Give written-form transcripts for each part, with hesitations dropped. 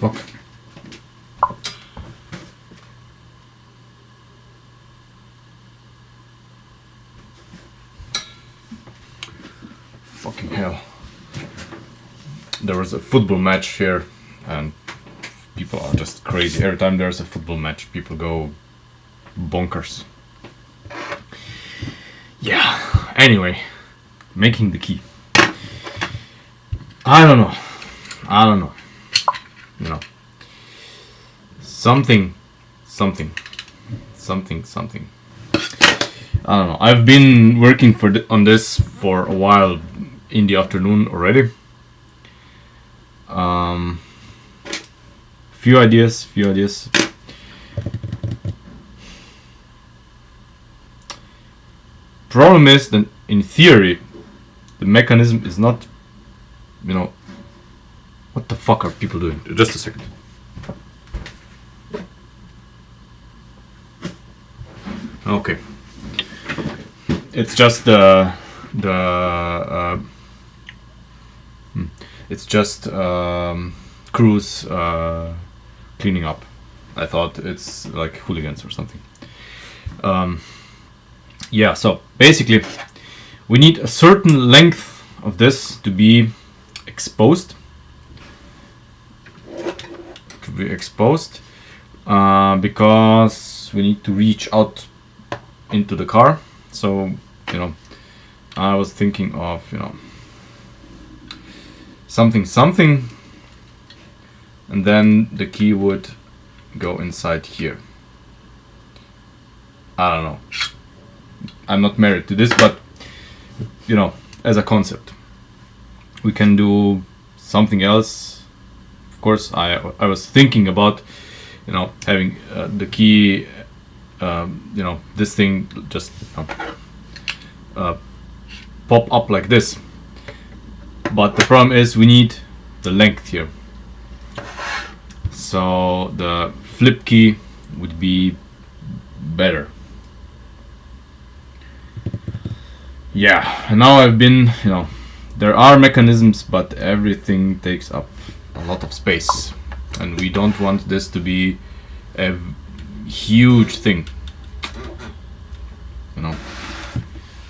Fuck. Fucking hell. There was a football match here and people are just crazy. Every time there's a football match, people go bonkers. Yeah, anyway, making the key. I don't know. You know, something. I don't know. I've been working on this for a while in the afternoon already. Few ideas. Problem is that in theory, the mechanism is not, you know. What the fuck are people doing? Just a second. Okay. It's just it's just crews cleaning up. I thought it's like hooligans or something. Yeah, so basically we need a certain length of this to be exposed. Because we need to reach out into the car. So, you know, I was thinking of, you know, something, and then the key would go inside here. I don't know. I'm not married to this, but, you know, as a concept, we can do something else. Of course, I was thinking about, you know, having the key, you know, this thing just pop up like this. But the problem is we need the length here. So the flip key would be better. Yeah, and now I've been, you know, there are mechanisms, but everything takes up a lot of space, and we don't want this to be a huge thing, you know.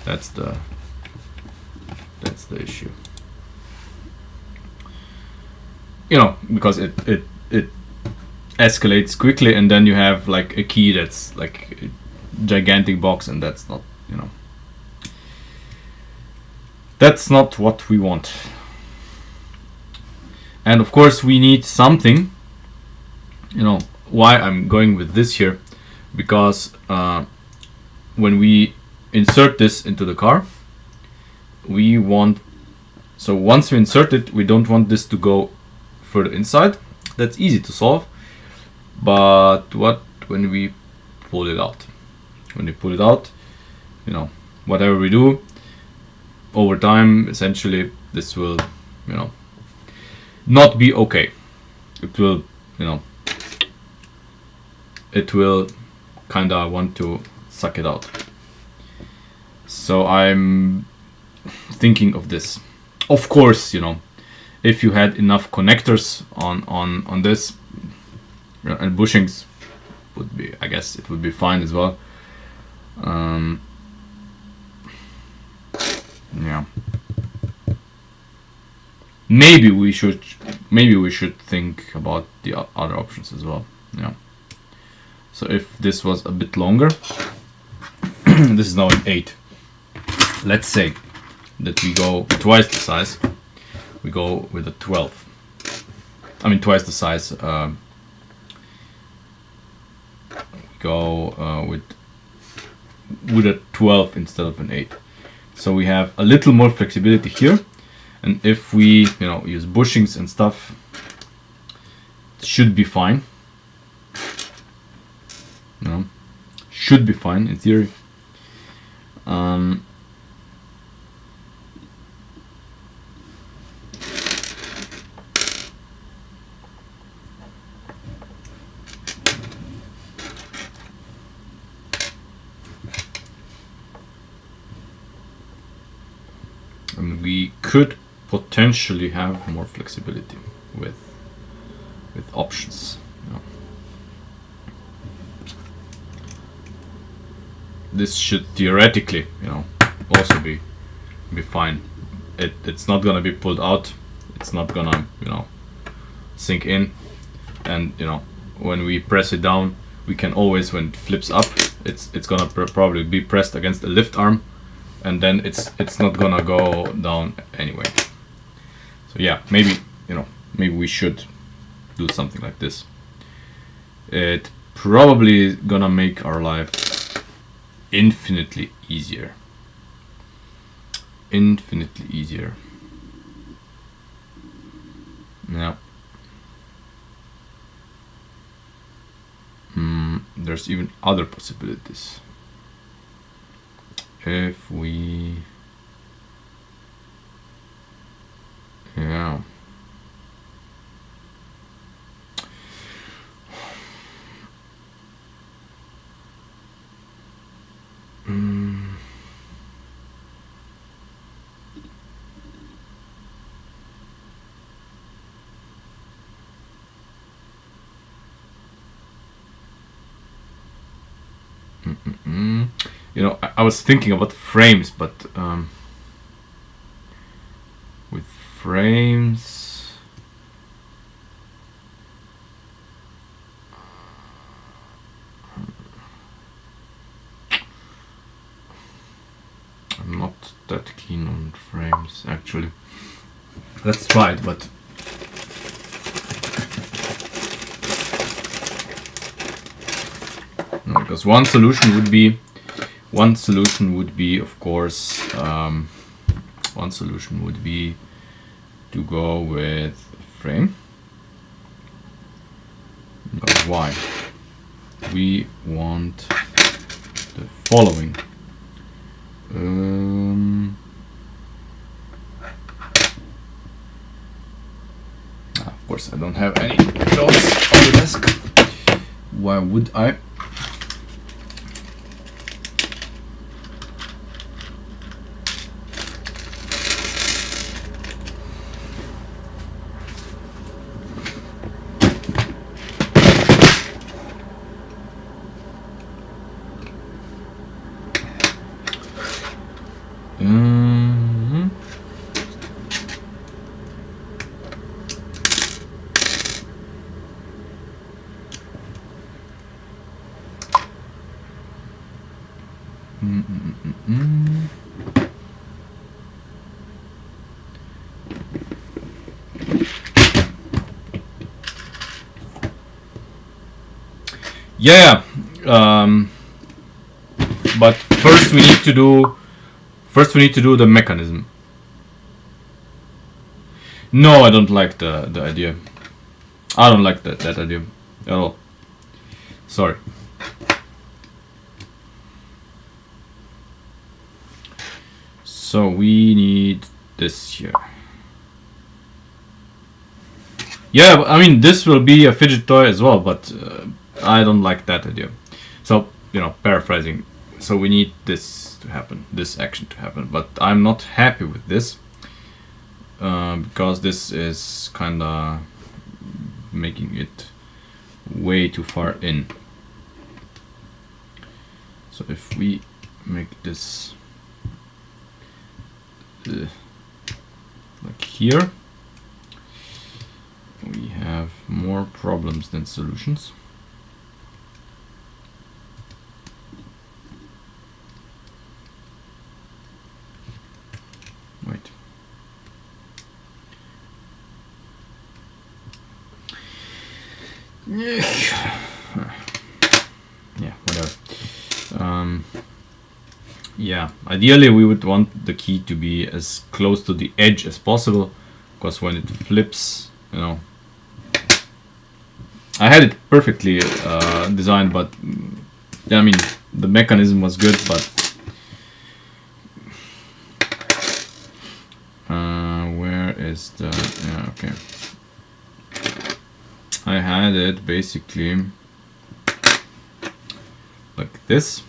That's the issue, you know, because it escalates quickly, and then you have like a key that's like a gigantic box, and that's not, you know, that's not what we want. And of course we need something, you know, why I'm going with this here, because when we insert this into the car, we want, so once we insert it, we don't want this to go further inside. That's easy to solve. But what when we pull it out? When we pull it out, you know, whatever we do, over time, essentially, this will, you know, not be okay. It will, you know, it will kinda want to suck it out. So I'm thinking of this. Of course, you know, if you had enough connectors on this, and bushings would be, I guess it would be fine as well. Yeah. maybe we should think about the other options as well. Yeah. So if this was a bit longer, this is now an 8. Let's say that we go twice the size. We go with a 12. I mean twice the size. We go with a 12 instead of an 8. So we have a little more flexibility here. And if we, use bushings and stuff, it should be fine. Should be fine in theory. And we could potentially have more flexibility with options. This should theoretically, also be fine. It's not gonna be pulled out. It's not gonna, sink in. And when we press it down, we can always, when it flips up, it's gonna probably be pressed against the lift arm, and then it's not gonna go down anyway. So yeah, maybe we should do something like this. It probably gonna make our life infinitely easier. Infinitely easier. Now, there's even other possibilities. If we, yeah. I was thinking about frames, but with frames, I'm not that keen on frames actually. Let's try it, but no, because one solution would be, of course, one solution would be to go with a frame. But why? We want the following. Of course, I don't have any of those on the desk. Why would I? Yeah, but first we need to do the mechanism. No, I don't like the idea. I don't like that idea at all. Sorry. So we need this here. Yeah, I mean this will be a fidget toy as well, but I don't like that idea. So, paraphrasing. So we need this to happen, this action to happen, but I'm not happy with this because this is kinda making it way too far in. So if we make this like here, we have more problems than solutions. Wait. Yeah, whatever. Yeah, ideally we would want the key to be as close to the edge as possible, because when it flips, you know, I had it perfectly designed, but I mean the mechanism was good, but where is the, yeah, okay, I had it basically like this.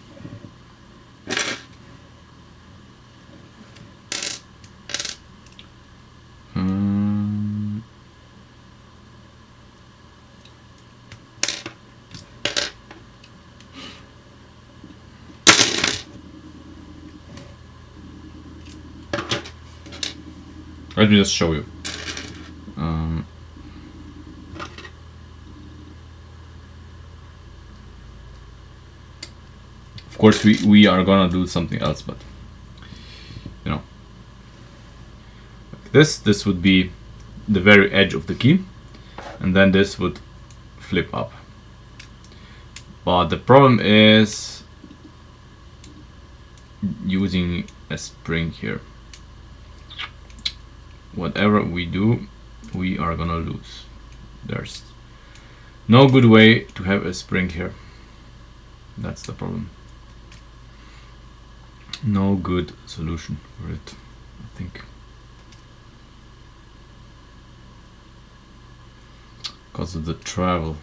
Let me just show you. Of course, we are gonna do something else, but you know, like this would be the very edge of the key, and then this would flip up. But the problem is using a spring here. Whatever we do, we are gonna lose. There's no good way to have a spring here. That's the problem. No good solution for it, I think. Because of the travel.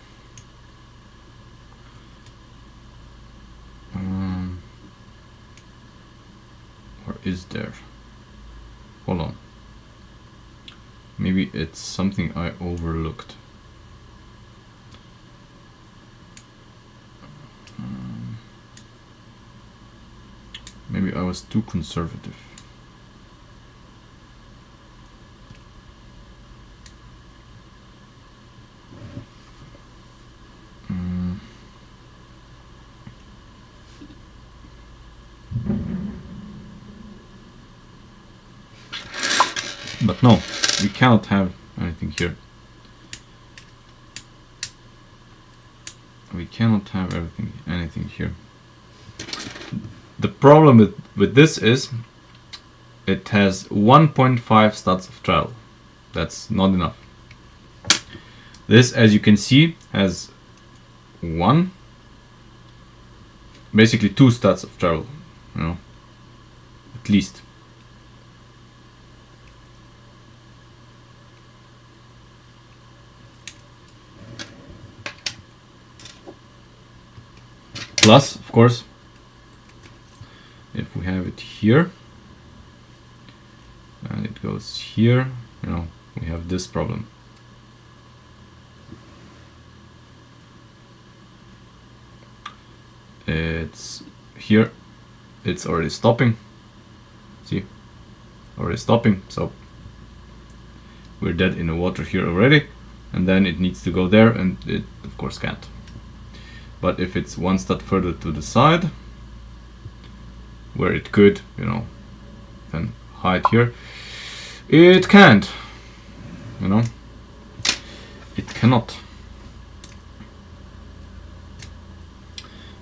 Or is there? Hold on. Maybe it's something I overlooked. Maybe I was too conservative. But no, we cannot have anything here. We cannot have anything here. The problem with this is it has 1.5 studs of travel. That's not enough. This, as you can see, has basically 2 studs of travel, you know, at least. Plus, of course, if we have it here and it goes here, you know, we have this problem. It's here, it's already stopping. See, already stopping, so we're dead in the water here already, and then it needs to go there, and it of course can't. But if it's 1 stud further to the side, where it could, you know, then hide here, it can't, you know, it cannot.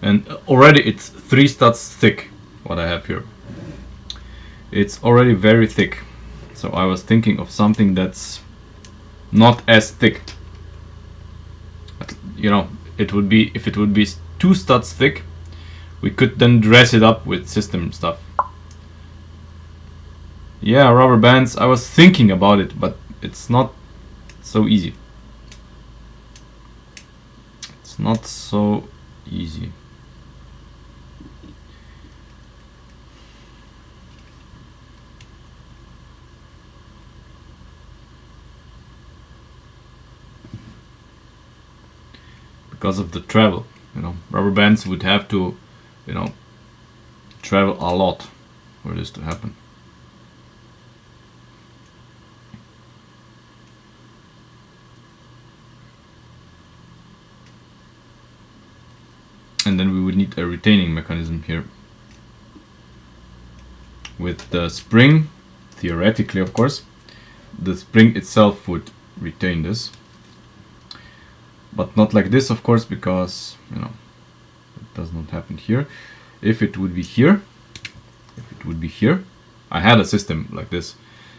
And already it's 3 studs thick, what I have here. It's already very thick. So I was thinking of something that's not as thick. But, you know, it would be, if it would be 2 studs thick, we could then dress it up with system stuff. Yeah, rubber bands, I was thinking about it, but it's not so easy. It's not so easy. Because of the travel, you know, rubber bands would have to, you know, travel a lot for this to happen. And then we would need a retaining mechanism here with the spring. Theoretically, of course, the spring itself would retain this, but not like this, of course, because it does not happen here. If it would be here, I had a system like this.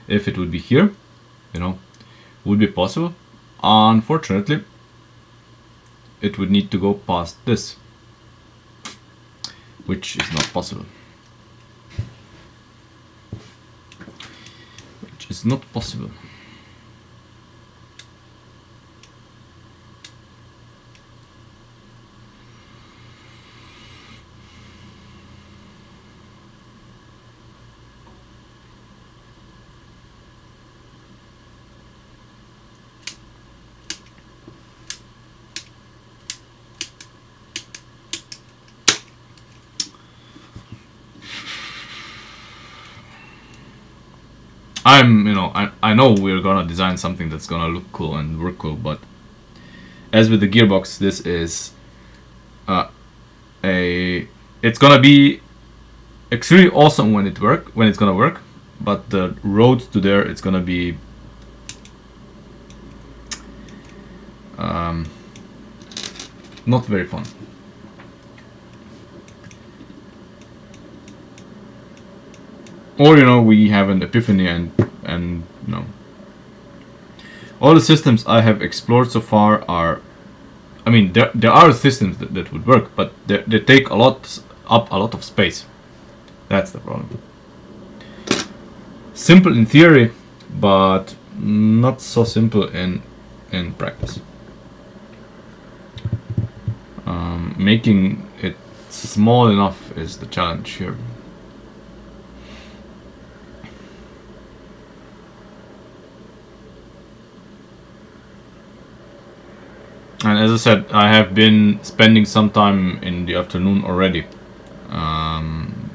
If it would be here, would be possible. Unfortunately, it would need to go past this, which is not possible. It's not possible. I know we're gonna design something that's gonna look cool and work cool, but as with the gearbox, this is it's gonna be extremely awesome when it's gonna work, but the road to there, it's gonna be not very fun. Or we have an epiphany and all the systems I have explored so far are, there are systems that would work, but they take a lot of space. That's the problem. Simple in theory, but not so simple in practice. Making it small enough is the challenge here. And as I said, I have been spending some time in the afternoon already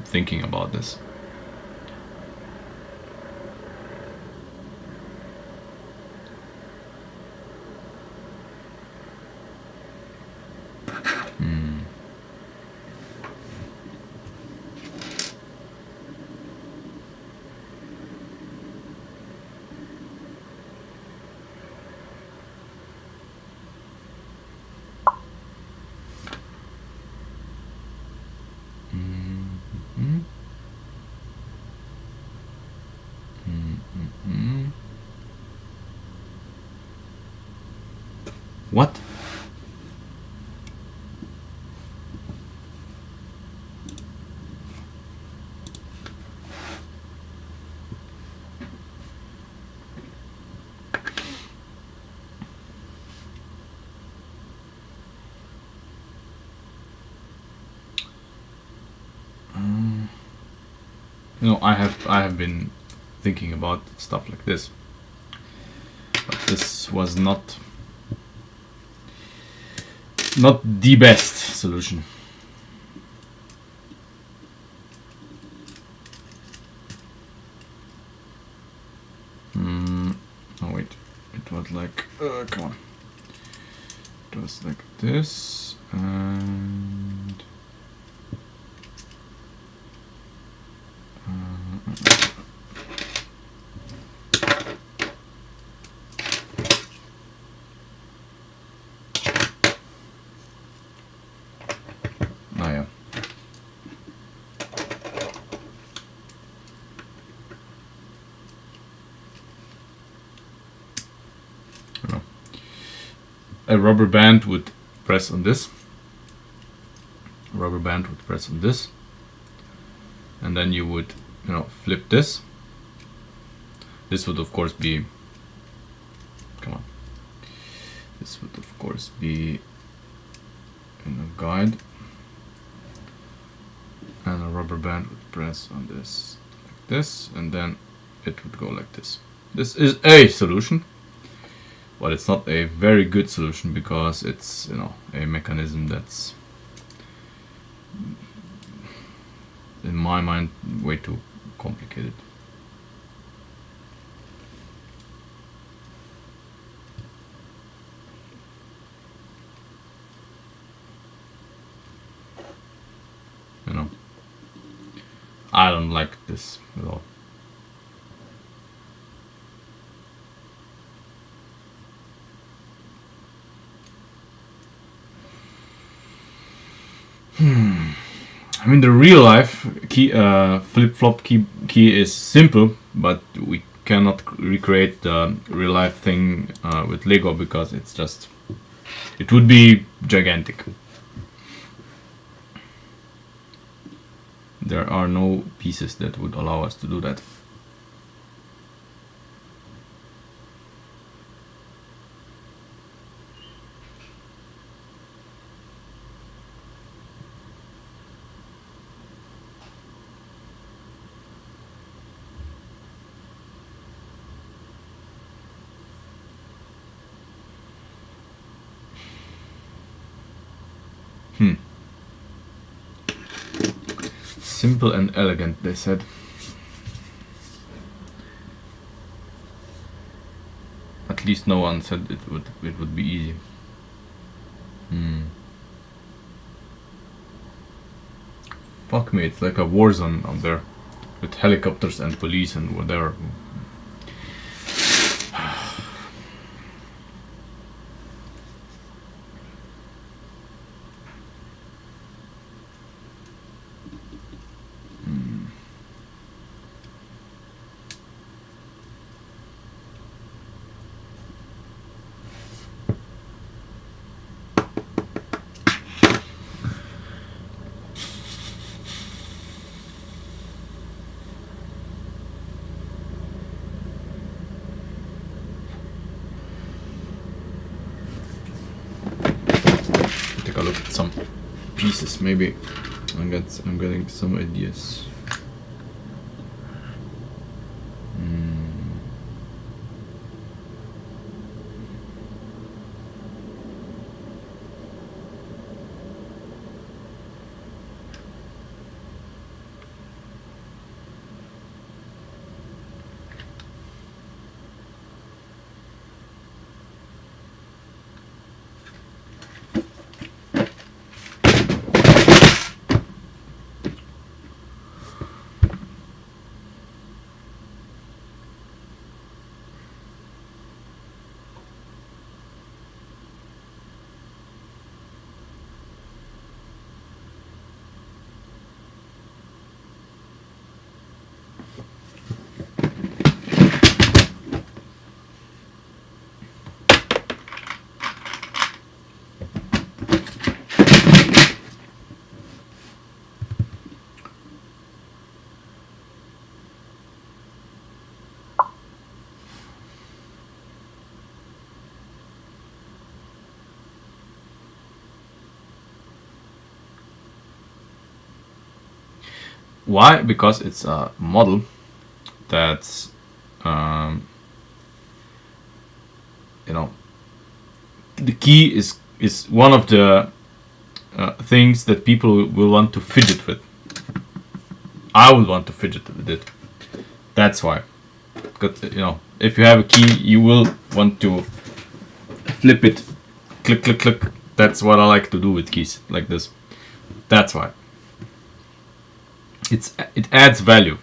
thinking about this. What? I have been thinking about stuff like this, but this was not the best solution. Oh wait, it was like come on, it was like this and yeah. A rubber band would press on this. A rubber band would press on this, and then you would, flip this. This would of course be. Come on. This would of course be in a guide, and a rubber band would press on this like this, and then it would go like this. This is a solution, but it's not a very good solution because it's a mechanism that's in my mind way too complicated. I don't like this at all. I mean, the real life key, flip-flop key is simple, but we cannot recreate the real life thing with Lego because it's just, it would be gigantic. There are no pieces that would allow us to do that. Simple and elegant, they said. At least no one said it would be easy. Fuck me, it's like a war zone out there with helicopters and police and whatever. Take a look at some pieces, maybe I'm getting some ideas. Why? Because it's a model that's, the key is one of the things that people will want to fidget with. I would want to fidget with it. That's why. Because if you have a key, you will want to flip it, click, click, click. That's what I like to do with keys, like this. That's why. It adds value.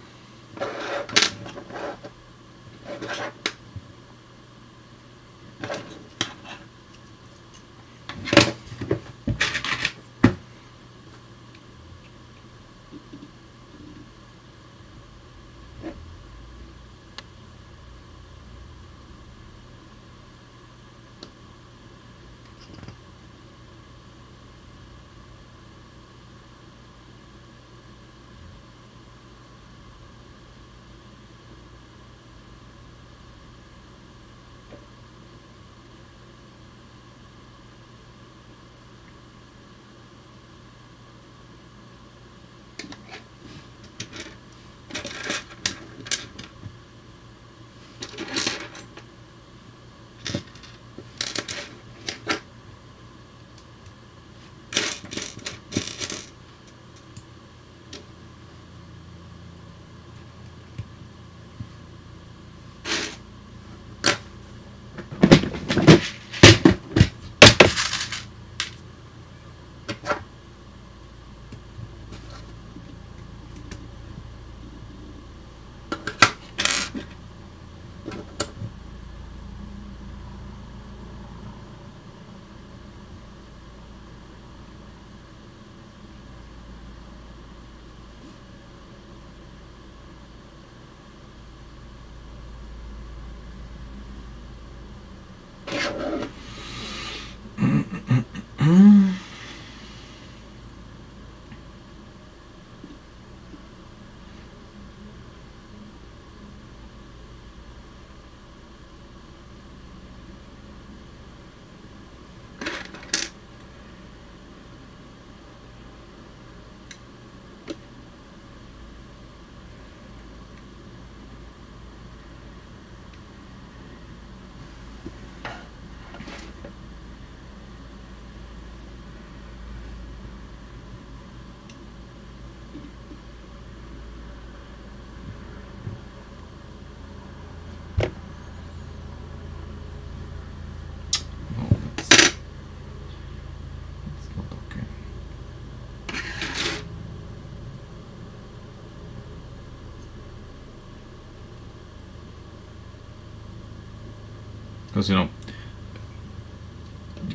because the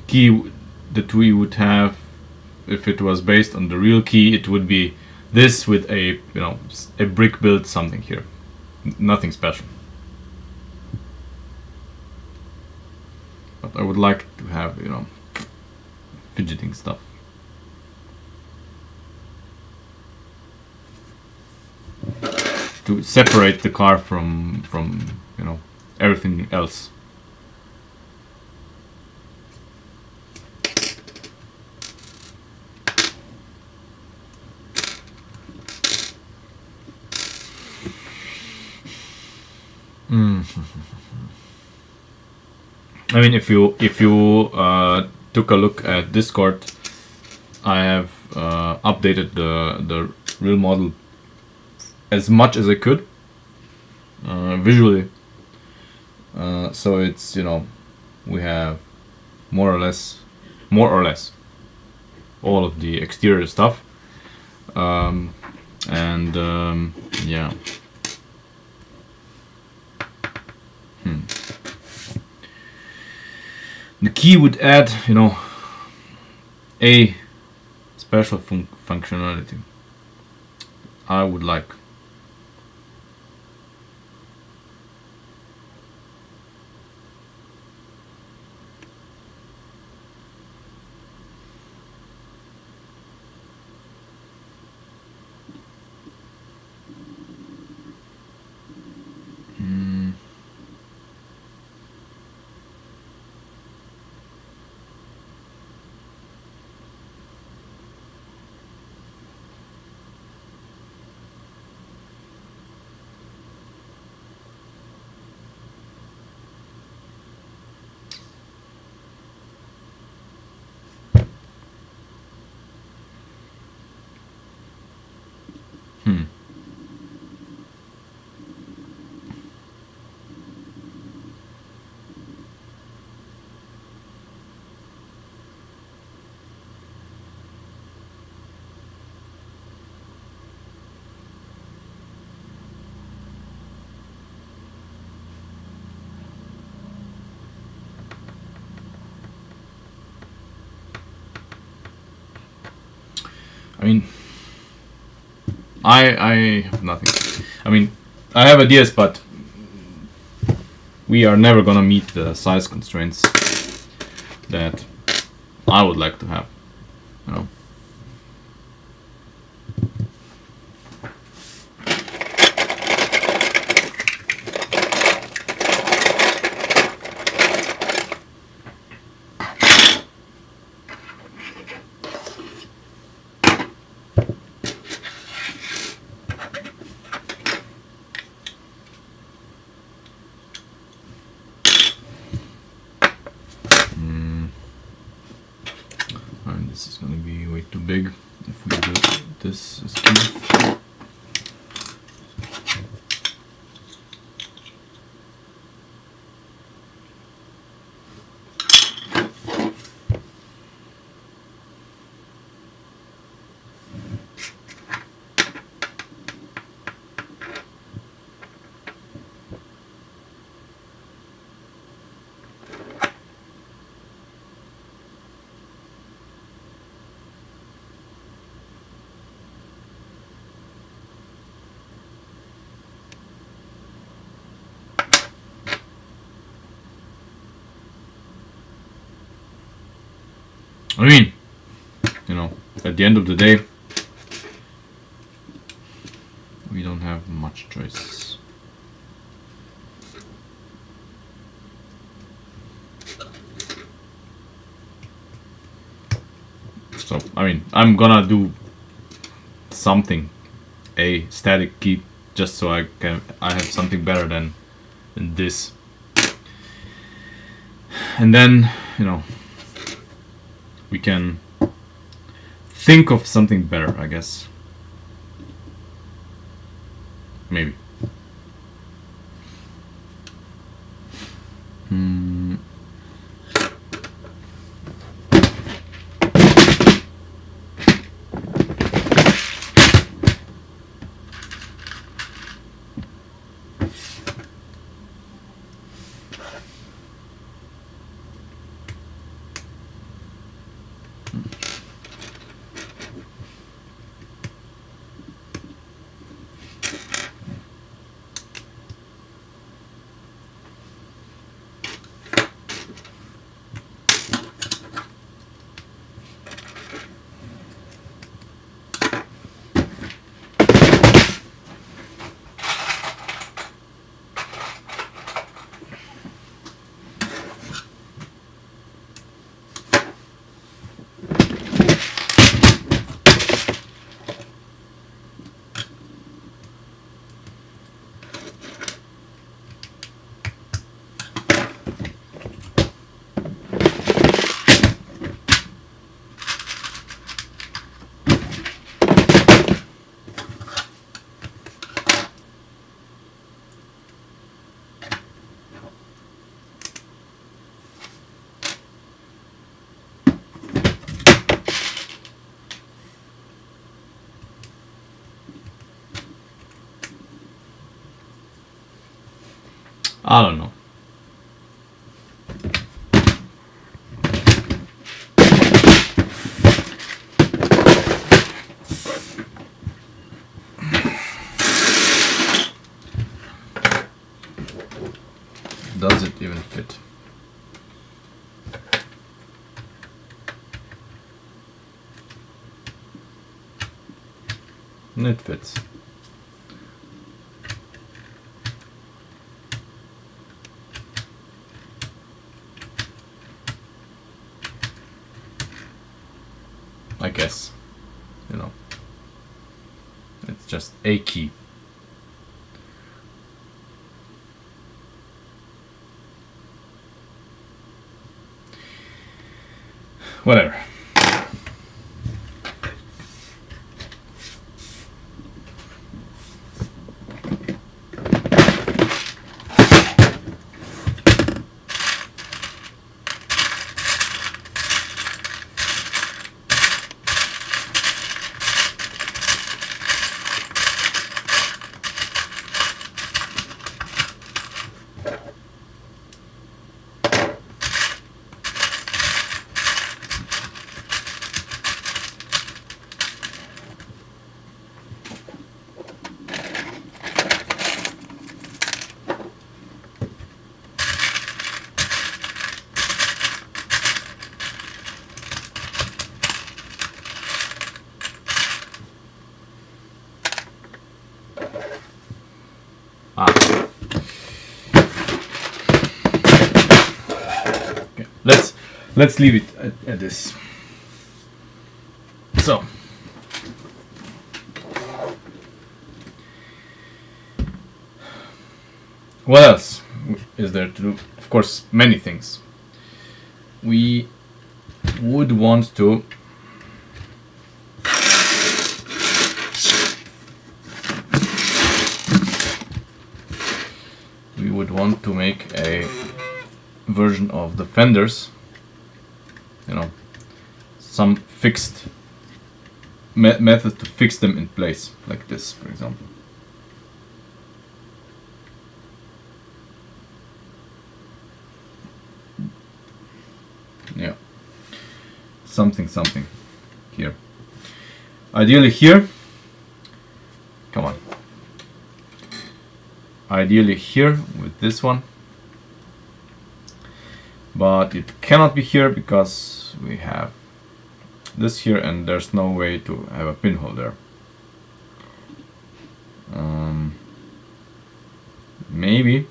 key that we would have, if it was based on the real key, it would be this with a a brick built something here, nothing special. But I would like to have fidgeting stuff. To separate the car from everything else. I mean, if you took a look at Discord, I have updated the real model as much as I could visually. So it's we have more or less all of the exterior stuff, and yeah. The key would add a special functionality I would like. I mean, I have nothing. I mean, I have ideas, but we are never gonna meet the size constraints that I would like to have. And this is gonna be way too big if we do this as key. I mean, at the end of the day, we don't have much choice. So, I mean, I'm gonna do something, a static key, just so I have something better than this. And then, we can think of something better, I guess. Maybe. I don't know. Does it even fit? It fits. I guess, you know, it's just a key. Whatever. Okay, let's leave it at this. So, what else is there to do? Of course, many things. We would want to make a version of the fenders, you know, some fixed method to fix them in place, like this, for example. Yeah, something here. Ideally here. Come on. Ideally here with this one, but it cannot be here because we have this here and there's no way to have a pinhole there. Maybe,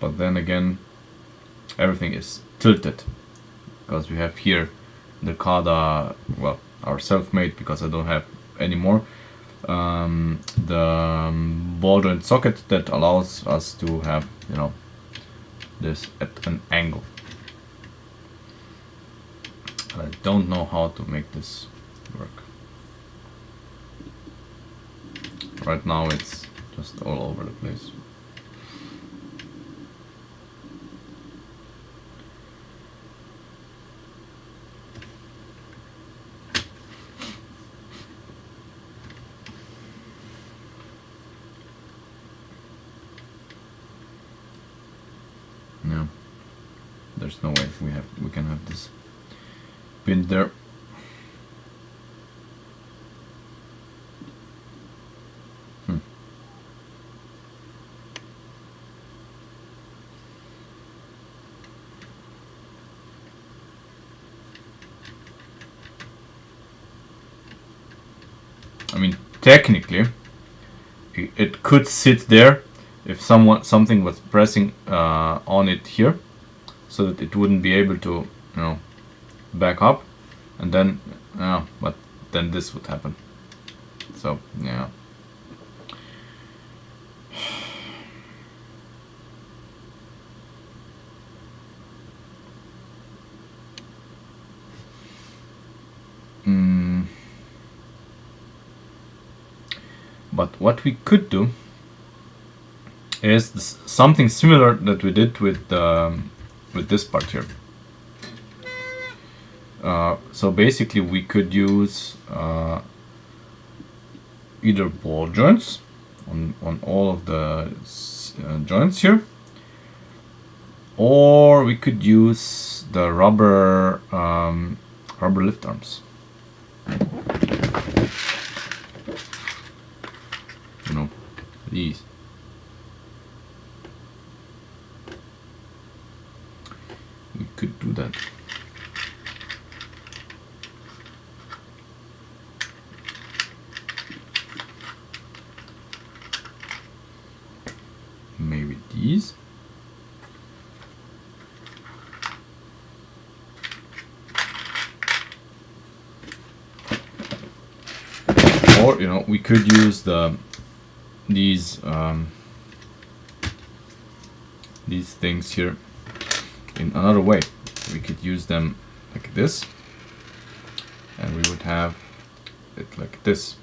but then again everything is tilted because we have here the Kada, well, our self-made, because I don't have any more, the ball joint socket that allows us to have, you know, this at an angle. I don't know how to make this work. Right now it's just all over the place. No, there's no way we can have this pinned there. I mean, technically, it could sit there if something was pressing on it here, so that it wouldn't be able to, you know, back up, and then, but then this would happen. So yeah. But what we could do is something similar that we did with this part here. So basically we could use either ball joints on all of the these joints here, or we could use the rubber lift arms. You know, these. We could do that. Maybe these. Or, you know, we could use these things here in another way. We could use them like this, and we would have it like this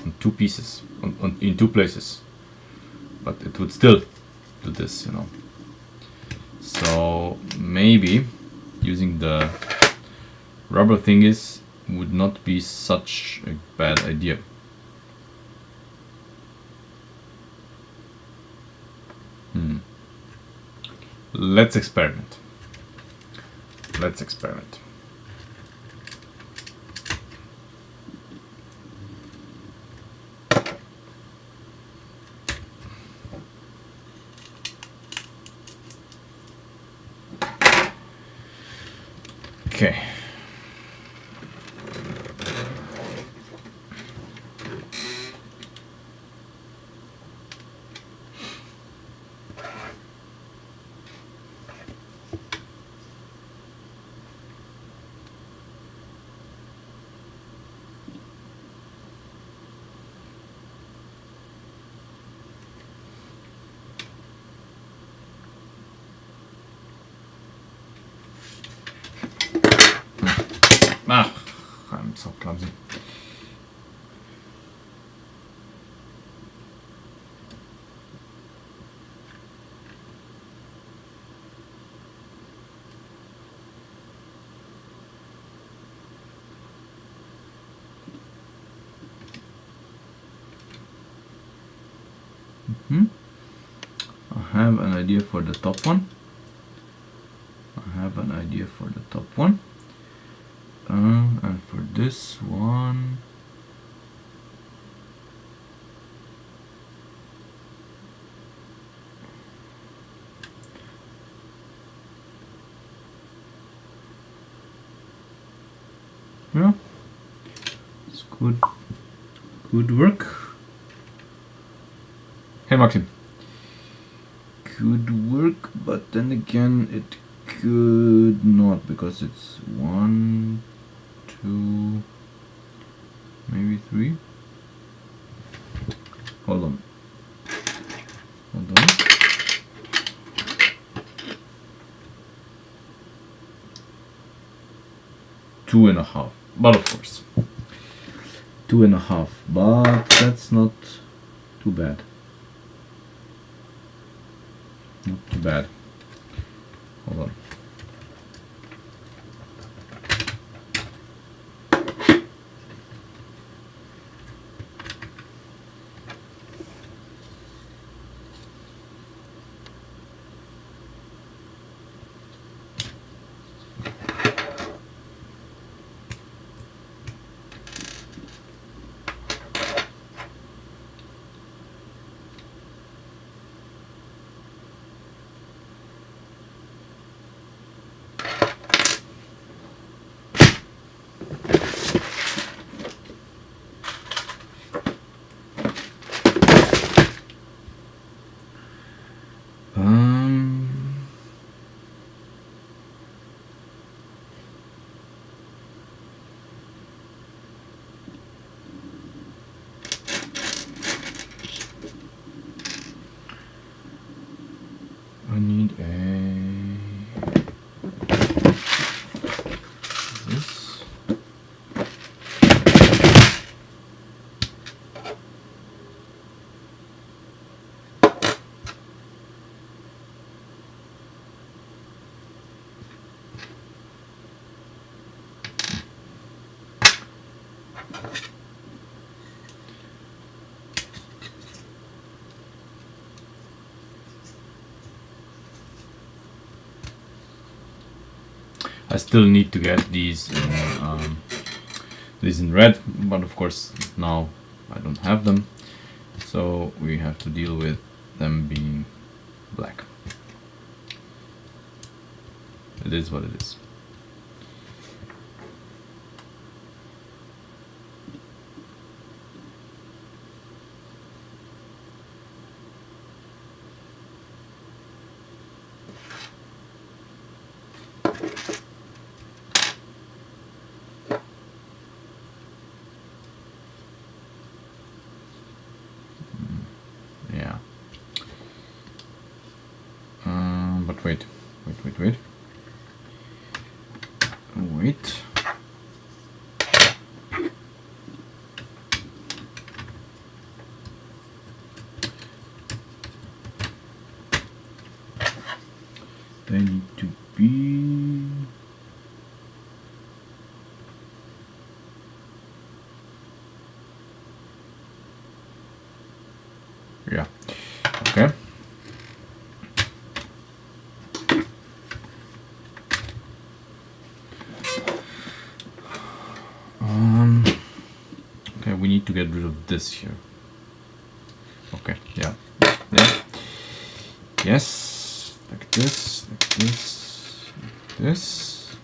on two pieces, in two places, but it would still do this, you know. So maybe using the rubber thingies would not be such a bad idea. Let's experiment. Let's experiment. Okay. Ah, I'm so clumsy. I have an idea for the top one. And for this one, yeah, it's good work. Hey Maxim, good work, but then again it could not, because it's 1, 2, maybe 3. Hold on. 2.5, but of course 2.5, but that's not too bad. Not too bad. Hold on. I need this. I still need to get these in red, but of course now I don't have them, so we have to deal with them being black. It is what it is. Yeah. But wait. They need to be... Yeah. Okay. Okay, we need to get rid of this here. Okay, yeah. Yes, like this, like this.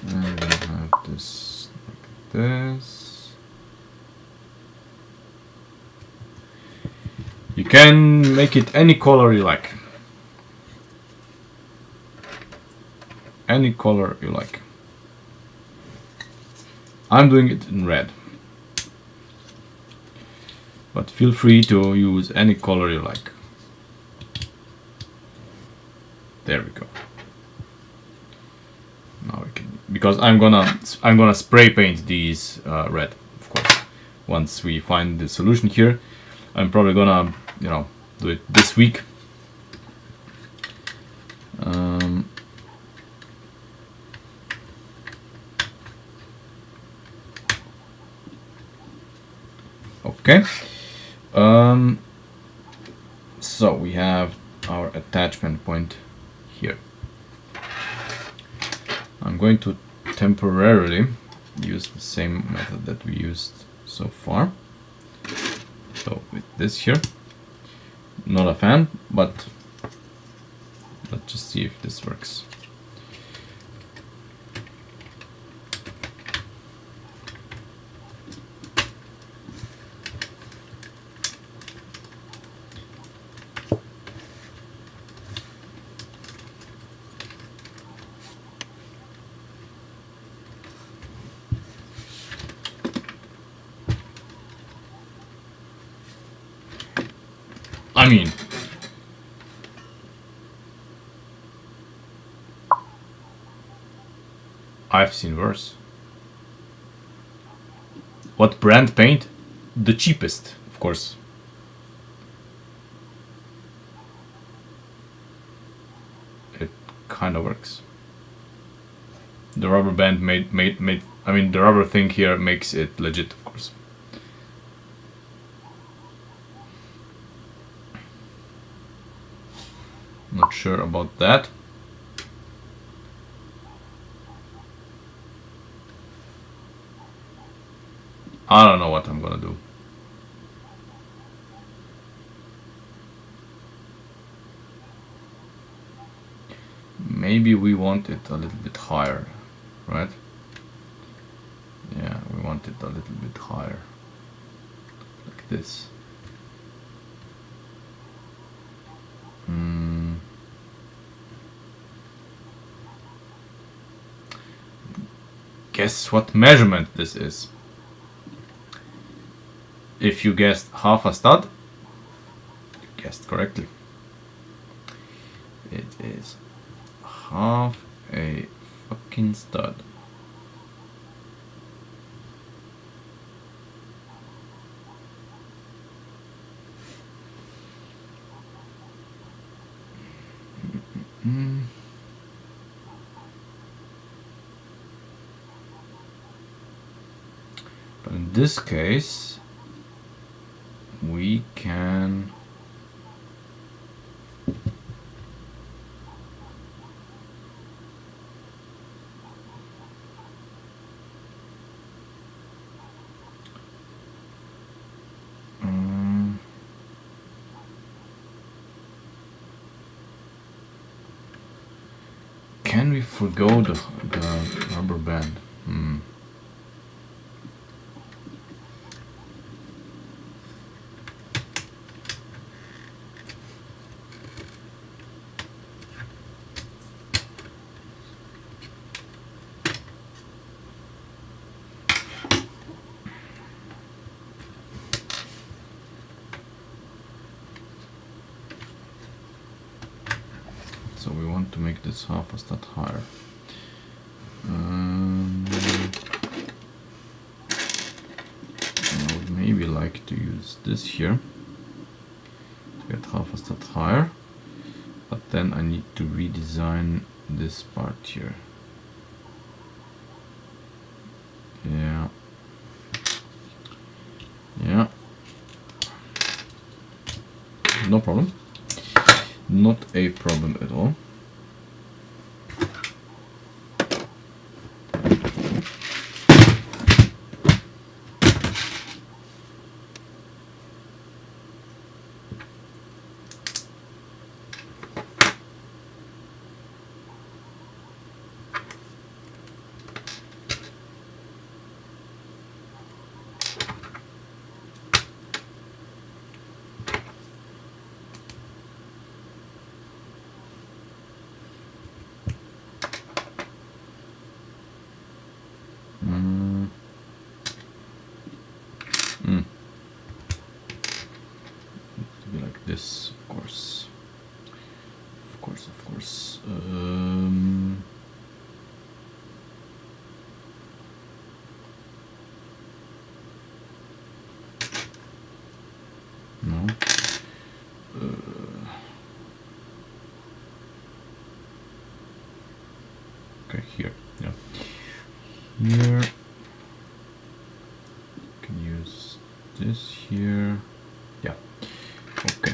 And we have this like this. You can make it any color you like. Any color you like. I'm doing it in red. But feel free to use any color you like. There we go. Now we can, because I'm gonna spray paint these red, of course. Once we find the solution here, I'm probably gonna, do it this week. Okay. So we have our attachment point here. I'm going to temporarily use the same method that we used so far. So with this here, not a fan, but let's just see if this works. I mean, I've seen worse. What brand paint? The cheapest, of course. It kind of works. The rubber band I mean, the rubber thing here makes it legit, of course. Not sure about that. I don't know what I'm gonna do. Maybe we want it a little bit higher, right? Yeah, we want it a little bit higher. Like this. Guess what measurement this is? If you guessed half a stud, you guessed correctly. It is half a fucking stud. But in this case, we can can we forgo the rubber band? So we want to make this half a stud higher. I would maybe like to use this here to get half a stud higher, but then I need to redesign this part here. Yeah. Yeah. No problem. Not a problem at all. To be like this, of course. Of course. No. Okay, here. Yeah. Here. Can use this here. Yeah. Okay.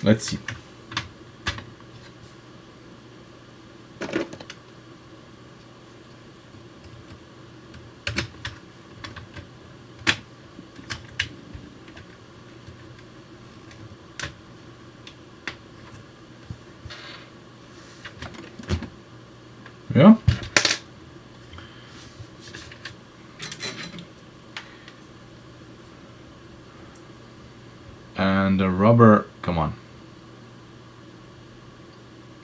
Let's see. Yeah. And the rubber, come on.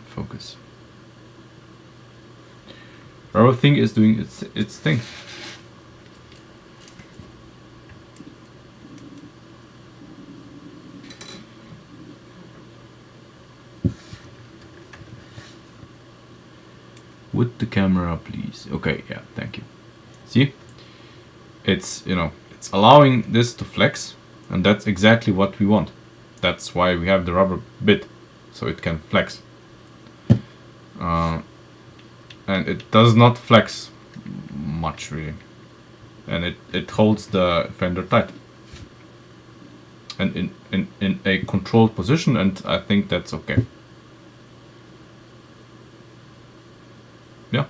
Focus. Rubber thing is doing its thing. With the camera, please. Okay, yeah, thank you. See? It's, you know, it's allowing this to flex, and that's exactly what we want. That's why we have the rubber bit, so it can flex. And it does not flex much, really. And it holds the fender tight. And in a controlled position, and I think that's okay. Yeah.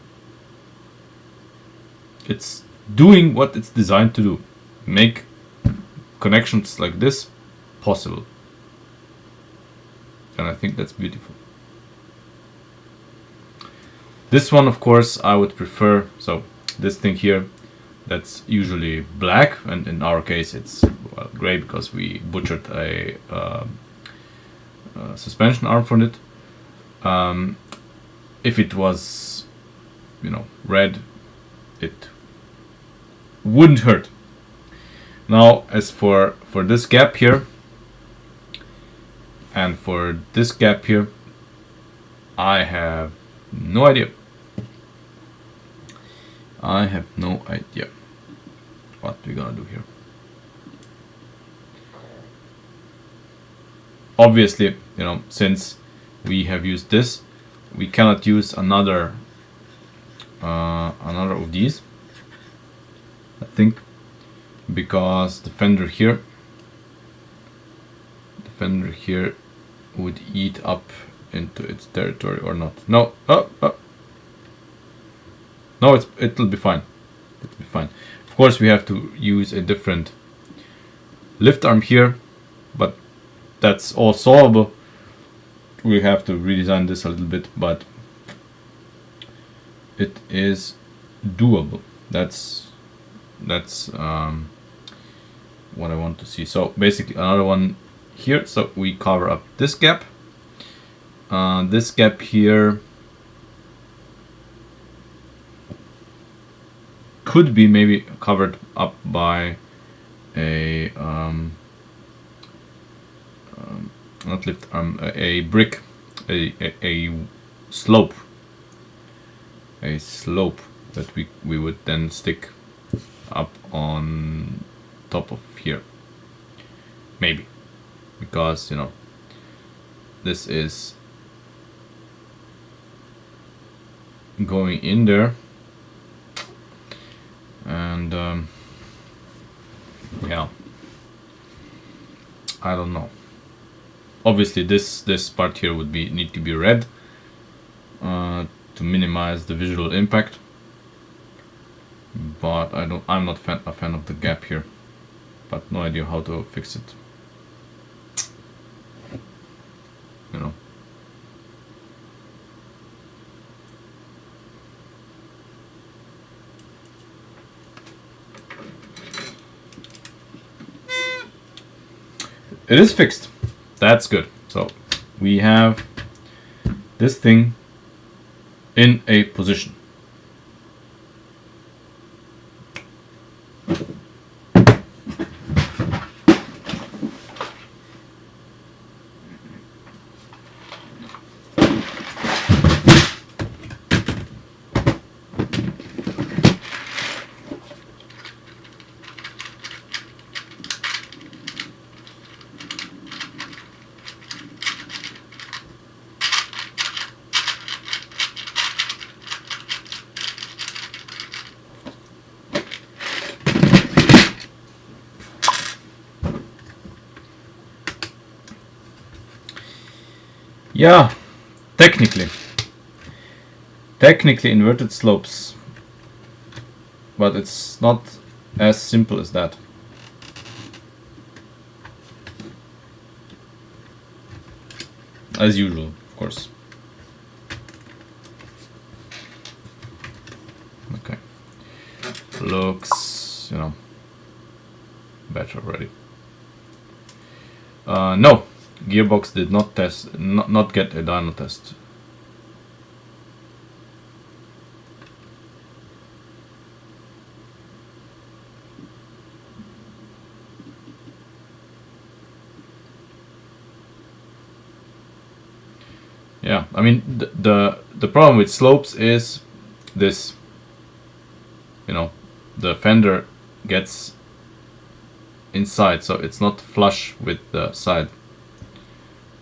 It's doing what it's designed to do. Make connections like this possible. And I think that's beautiful. This one, of course, I would prefer. So this thing here, that's usually black, and in our case it's gray because we butchered a suspension arm from it. If it was, red, it wouldn't hurt. Now, as for this gap here and for this gap here, I have no idea. I have no idea what we're gonna do here. Obviously, since we have used this, we cannot use another of these, I think, because the fender here would eat up into its territory, or not. No, no, it'll be fine. It'll be fine. Of course, we have to use a different lift arm here, but that's all solvable. We have to redesign this a little bit, but it is doable. That's what I want to see. So basically another one here. So we cover up this gap. This gap here could be maybe covered up by a not lift arm, a brick, a slope that we would then stick up on top of here, maybe, because this is going in there, and yeah, I don't know. Obviously this part here would need to be red to minimize the visual impact, but I'm not a fan of the gap here, but no idea how to fix it. It is fixed. That's good. So we have this thing in a position. Yeah, technically inverted slopes, but it's not as simple as that. As usual, of course. Okay, looks better already. No, gearbox did not test, not get a dyno test. Yeah, I mean the problem with slopes is this. The fender gets inside, so it's not flush with the side.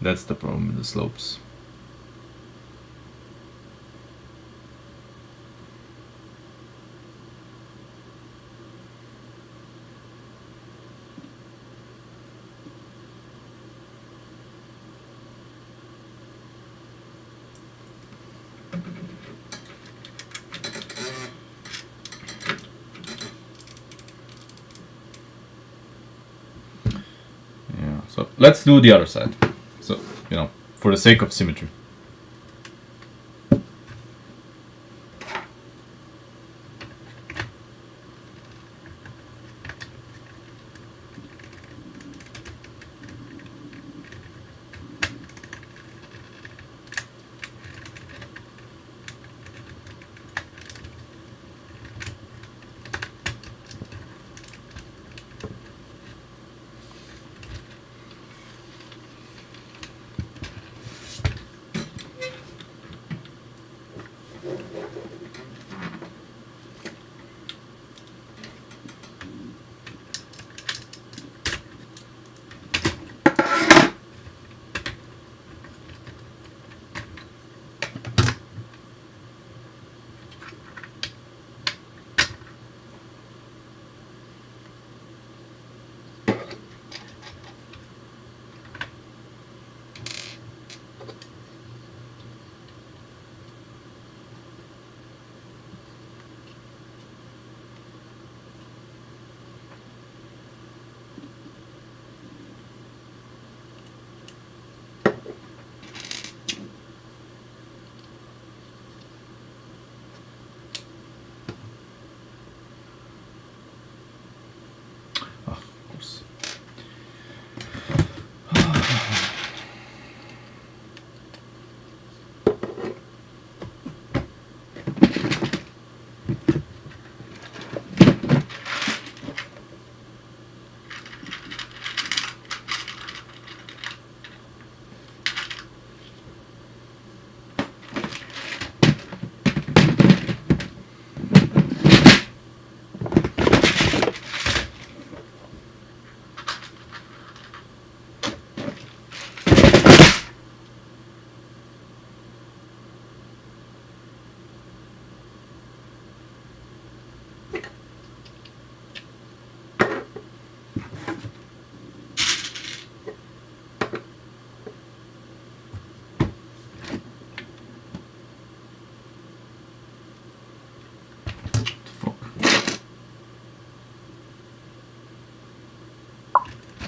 That's the problem with the slopes. Yeah, so let's do the other side. So, for the sake of symmetry.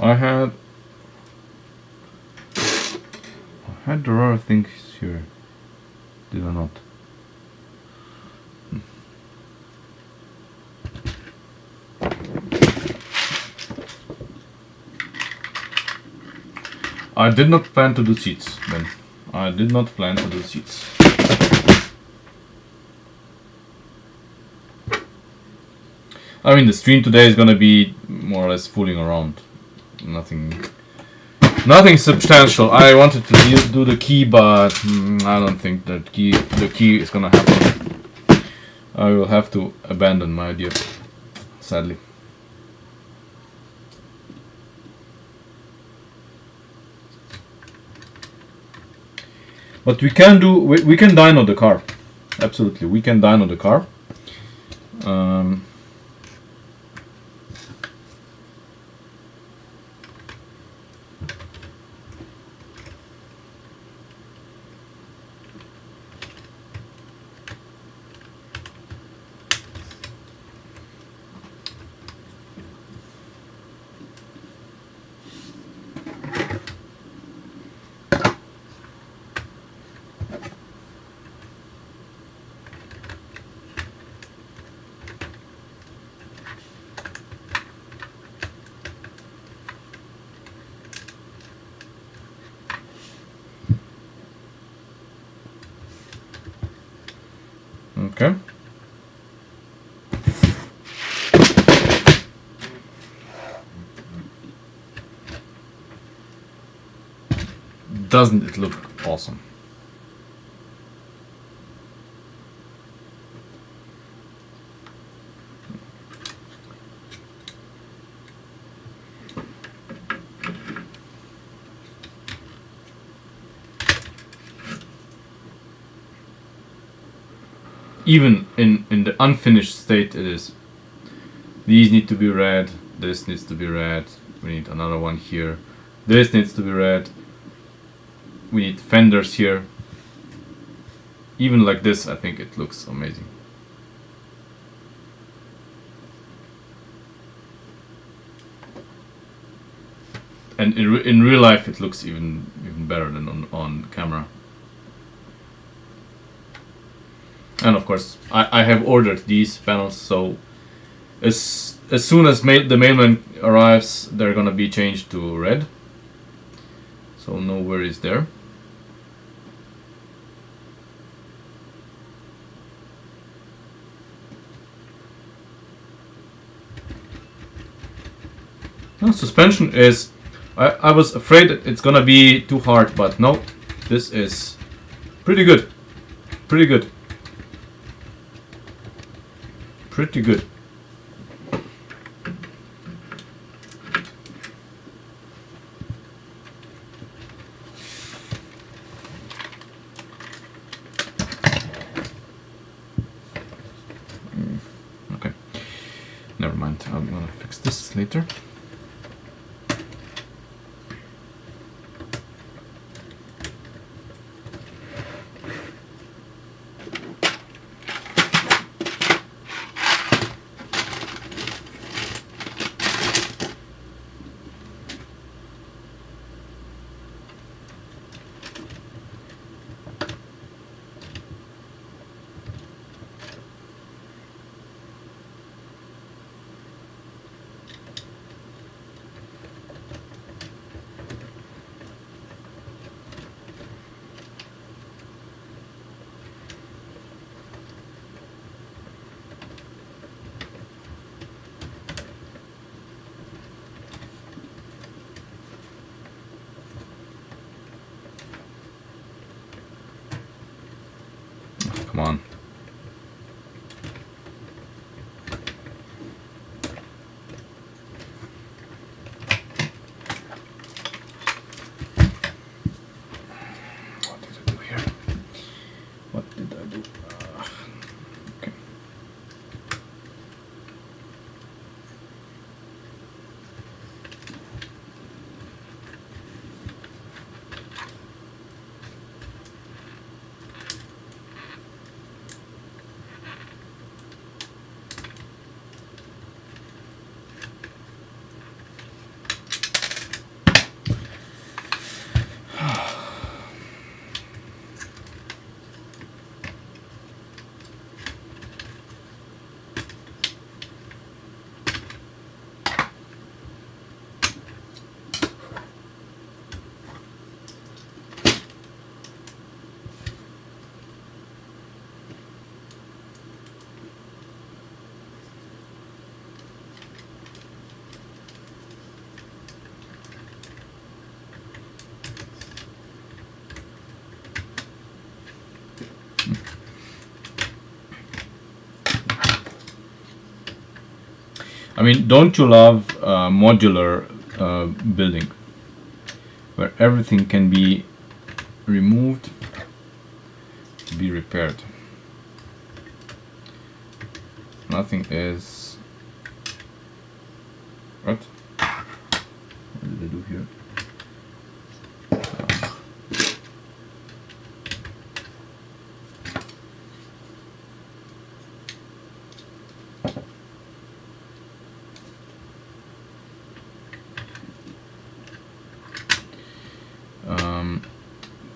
I had the rare things here, did I not? I did not plan to do seats then. I did not plan to do seats. I mean, the stream today is gonna be more or less fooling around. Nothing substantial. I wanted to do the key, but I don't think that the key is gonna happen. I will have to abandon my idea, sadly. But we can dyno the car. Absolutely, we can dyno the car. Okay. Doesn't it look awesome? Even in the unfinished state it is. These need to be red, this needs to be red, we need another one here, this needs to be red, we need fenders here. Even like this I think it looks amazing. And in real life it looks even better than on camera. And of course, I have ordered these panels, so as soon as the mailman arrives, they're gonna be changed to red. So no worries there. No, suspension is... I was afraid it's gonna be too hard, but no, this is pretty good. Pretty good. Pretty good. Okay. Never mind. I'm gonna fix this later. I mean, don't you love modular building where everything can be removed to be repaired? Nothing is... What? What did I do here?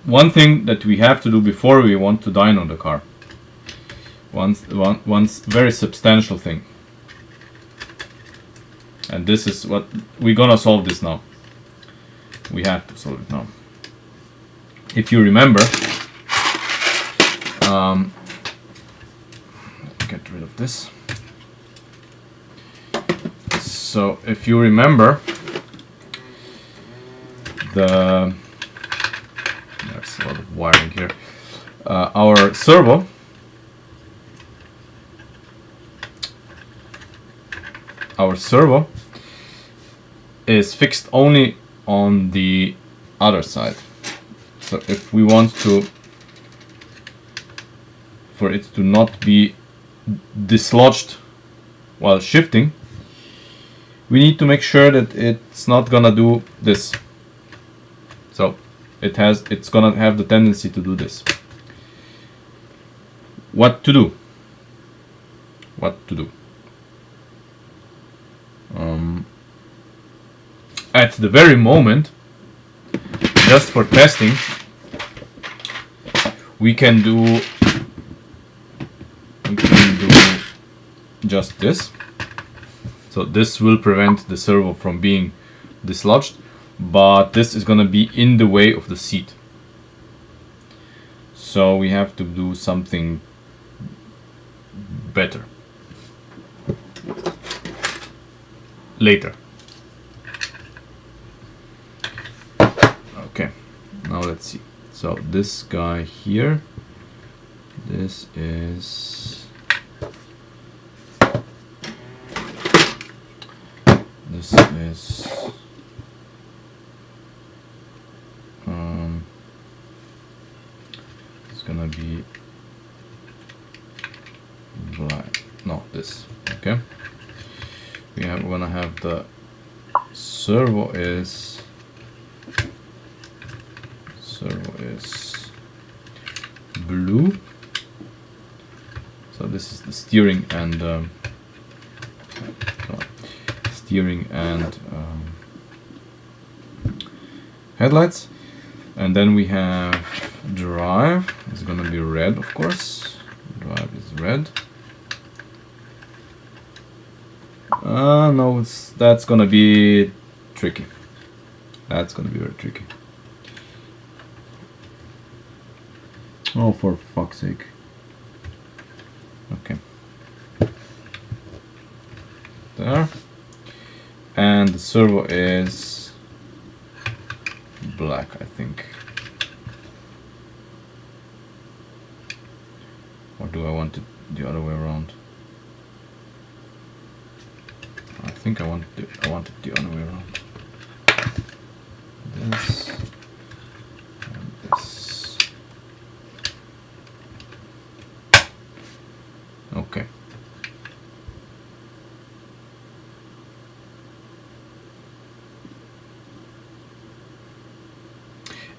One thing that we have to do before we want to dyno the car. One very substantial thing. And this is what we're gonna solve this now. We have to solve it now. If you remember, get rid of this. So if you remember, there's a lot of wiring here. Our servo is fixed only on the other side. So if we want for it to not be dislodged while shifting, we need to make sure that it's not gonna do this. So it's gonna have the tendency to do this. What to do? At the very moment, just for testing, we can do just this. So this will prevent the servo from being dislodged, but this is gonna be in the way of the seat. So we have to do something better later. Okay, now let's see. So this guy here, this is it's gonna be black. No, this. Okay. We're gonna have the servo is blue. So this is the steering and headlights, and then we have drive. It's gonna be red, of course. Drive is red. No, that's gonna be tricky. That's gonna be very tricky. Oh, for fuck's sake. Okay. There. And the servo is black, I think. Or do I want it the other way around? I think I want it the other way around. This and this. Okay.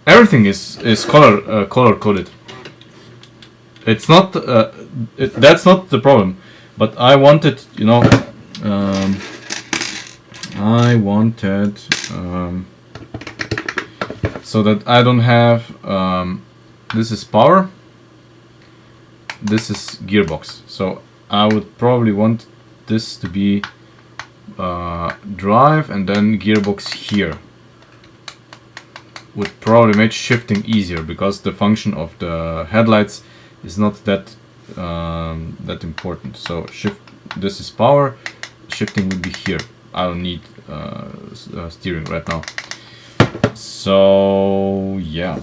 Everything is color coded. It's not that's not the problem, but I wanted, you know, I wanted so that I don't have this is power, this is gearbox. So I would probably want this to be drive and then gearbox here. Would probably make shifting easier because the function of the headlights is not that that important. So shift, this is power, shifting would be here. I don't need steering right now. So yeah,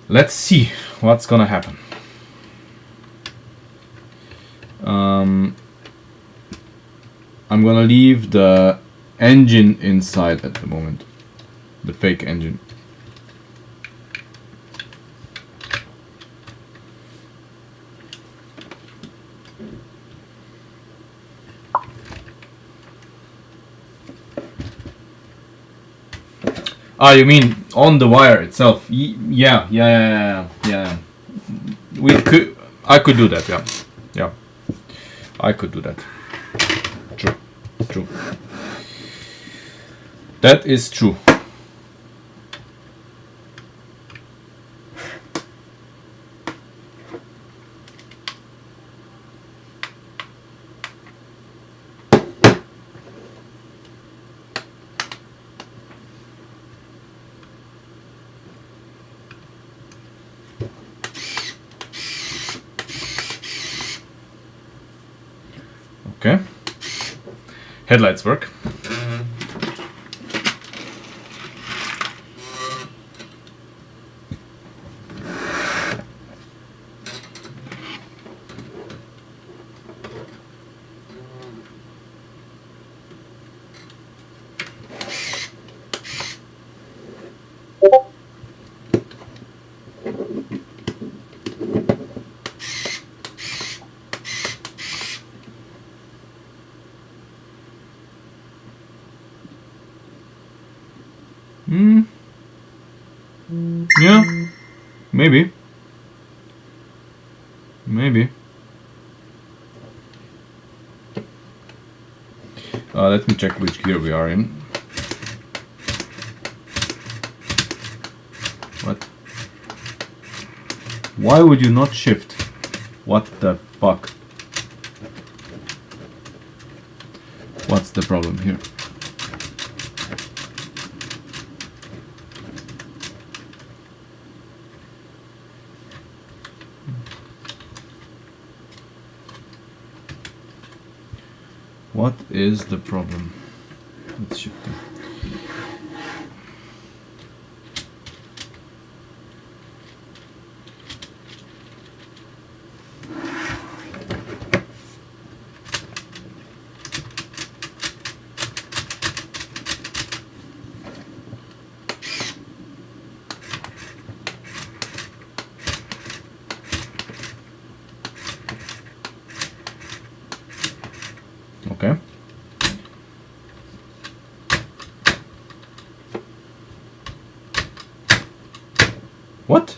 let's see what's gonna happen. I'm gonna leave the engine inside at the moment. The fake engine. Ah, you mean on the wire itself? Yeah. I could do that. Yeah. I could do that. True. That is true. Okay. Headlights work. Yeah, maybe. Let me check which gear we are in. What? Why would you not shift? What the fuck? What's the problem here? What is the problem? Let's shift it. Okay. What?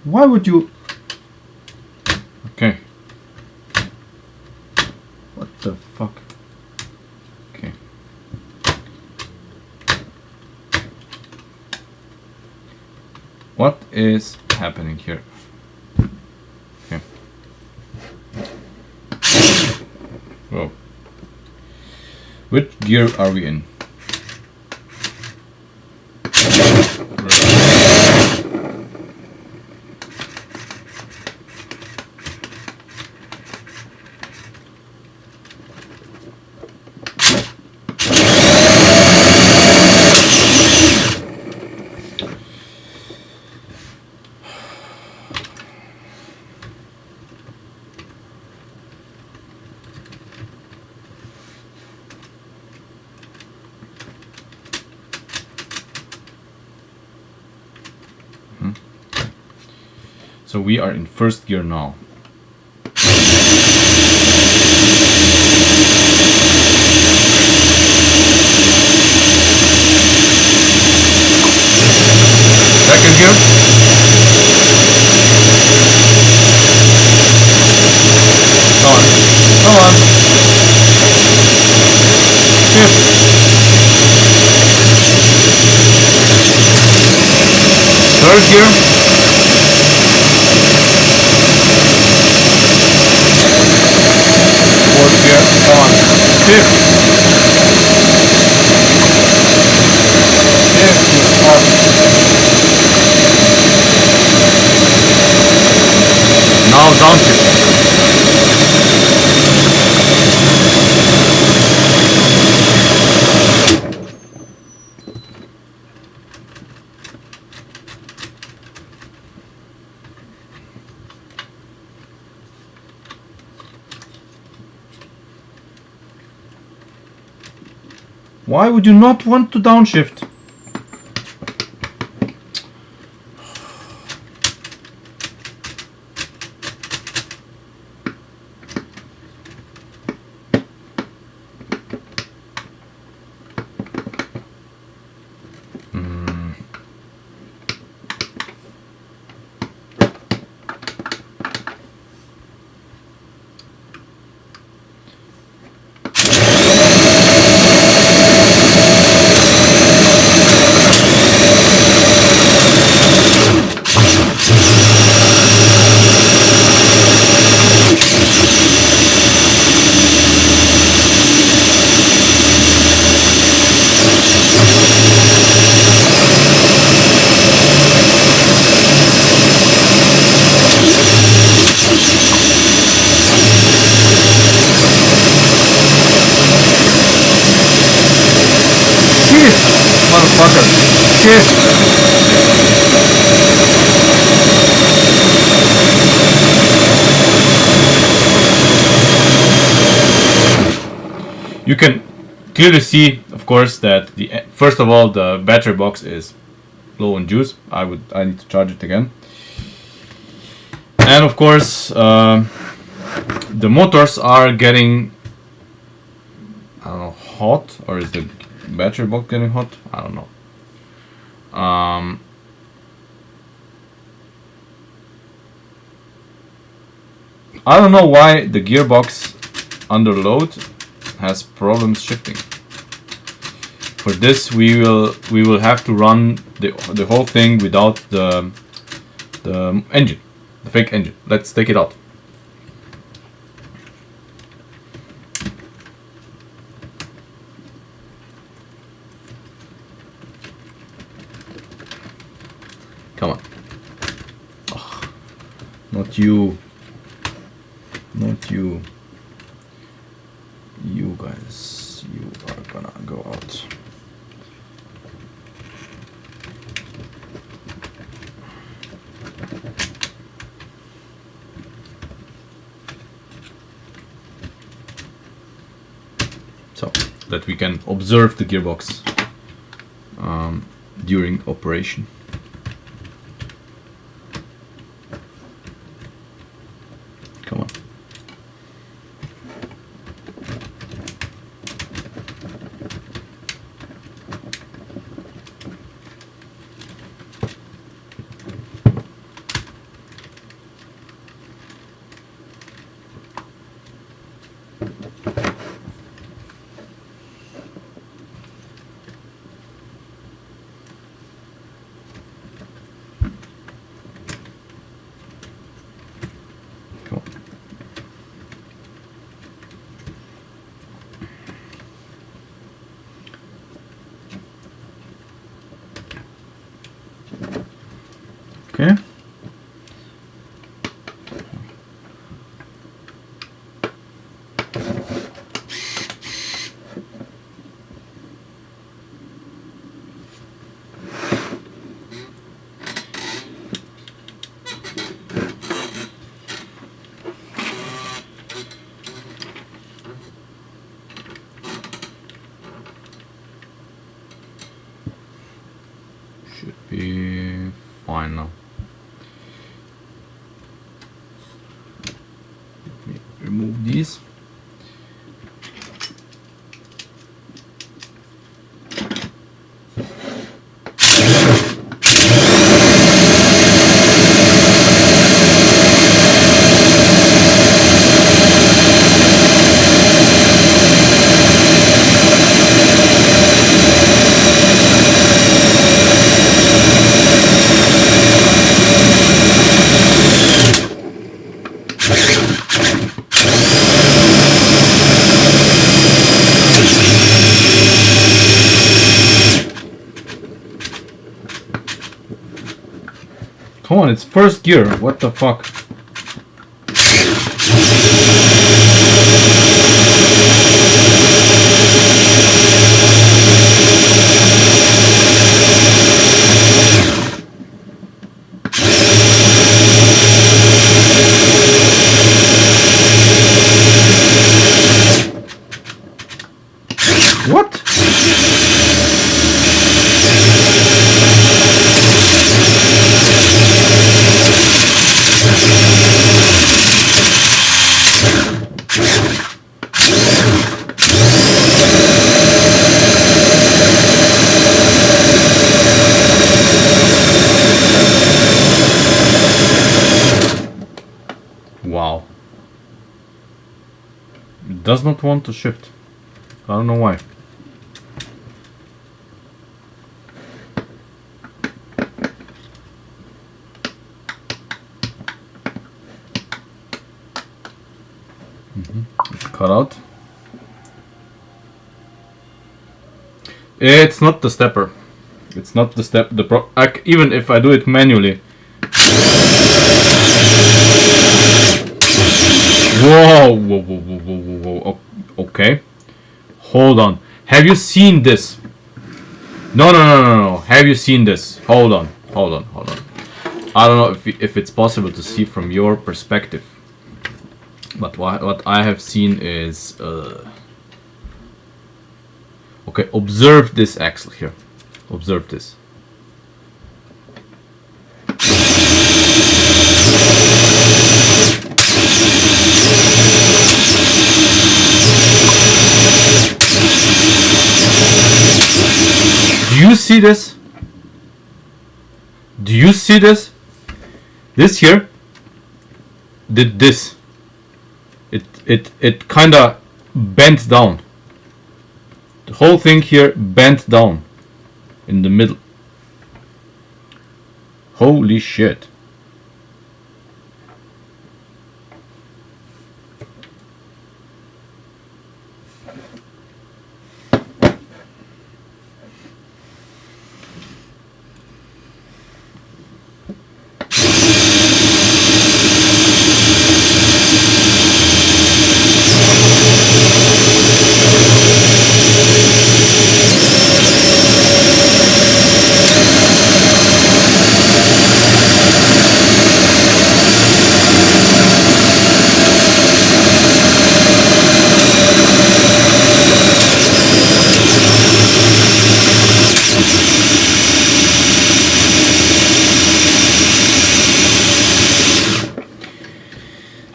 Why would you? Okay. What the fuck? Okay. What is happening here? Okay. Whoa. Which gear are we in? So we are in first gear now. Second gear. Come on. Fifth. Third gear. Fourth gear. Come on. Fifth. Now downshift. Why would you not want to downshift? Motherfucker. Shit. You can clearly see, of course, that first of all the battery box is low on juice. I need to charge it again. And of course, the motors are getting, I don't know, hot, or is the battery box getting hot? I don't know. I don't know why the gearbox under load has problems shifting. For this, we will have to run the whole thing without the engine, the fake engine. Let's take it out. Come on. Oh, not you. Not you. You guys. You are gonna go out. So that we can observe the gearbox during operation. Come on. Okay. Should be fine now. Remove these. Come on, it's first gear. What the fuck? What? It does not want to shift. I don't know why. Cut out. It's not the stepper. It's not the step. Even if I do it manually. Whoa, whoa, whoa, whoa, whoa, whoa. Okay. Hold on. Have you seen this? No, no, no, no, no. Have you seen this? Hold on. Hold on. Hold on. I don't know if it's possible to see from your perspective. But what I have seen is... Okay, observe this axle here. Observe this. Do you see this? Do you see this? This here did this. It kinda bent down. The whole thing here bent down in the middle. Holy shit.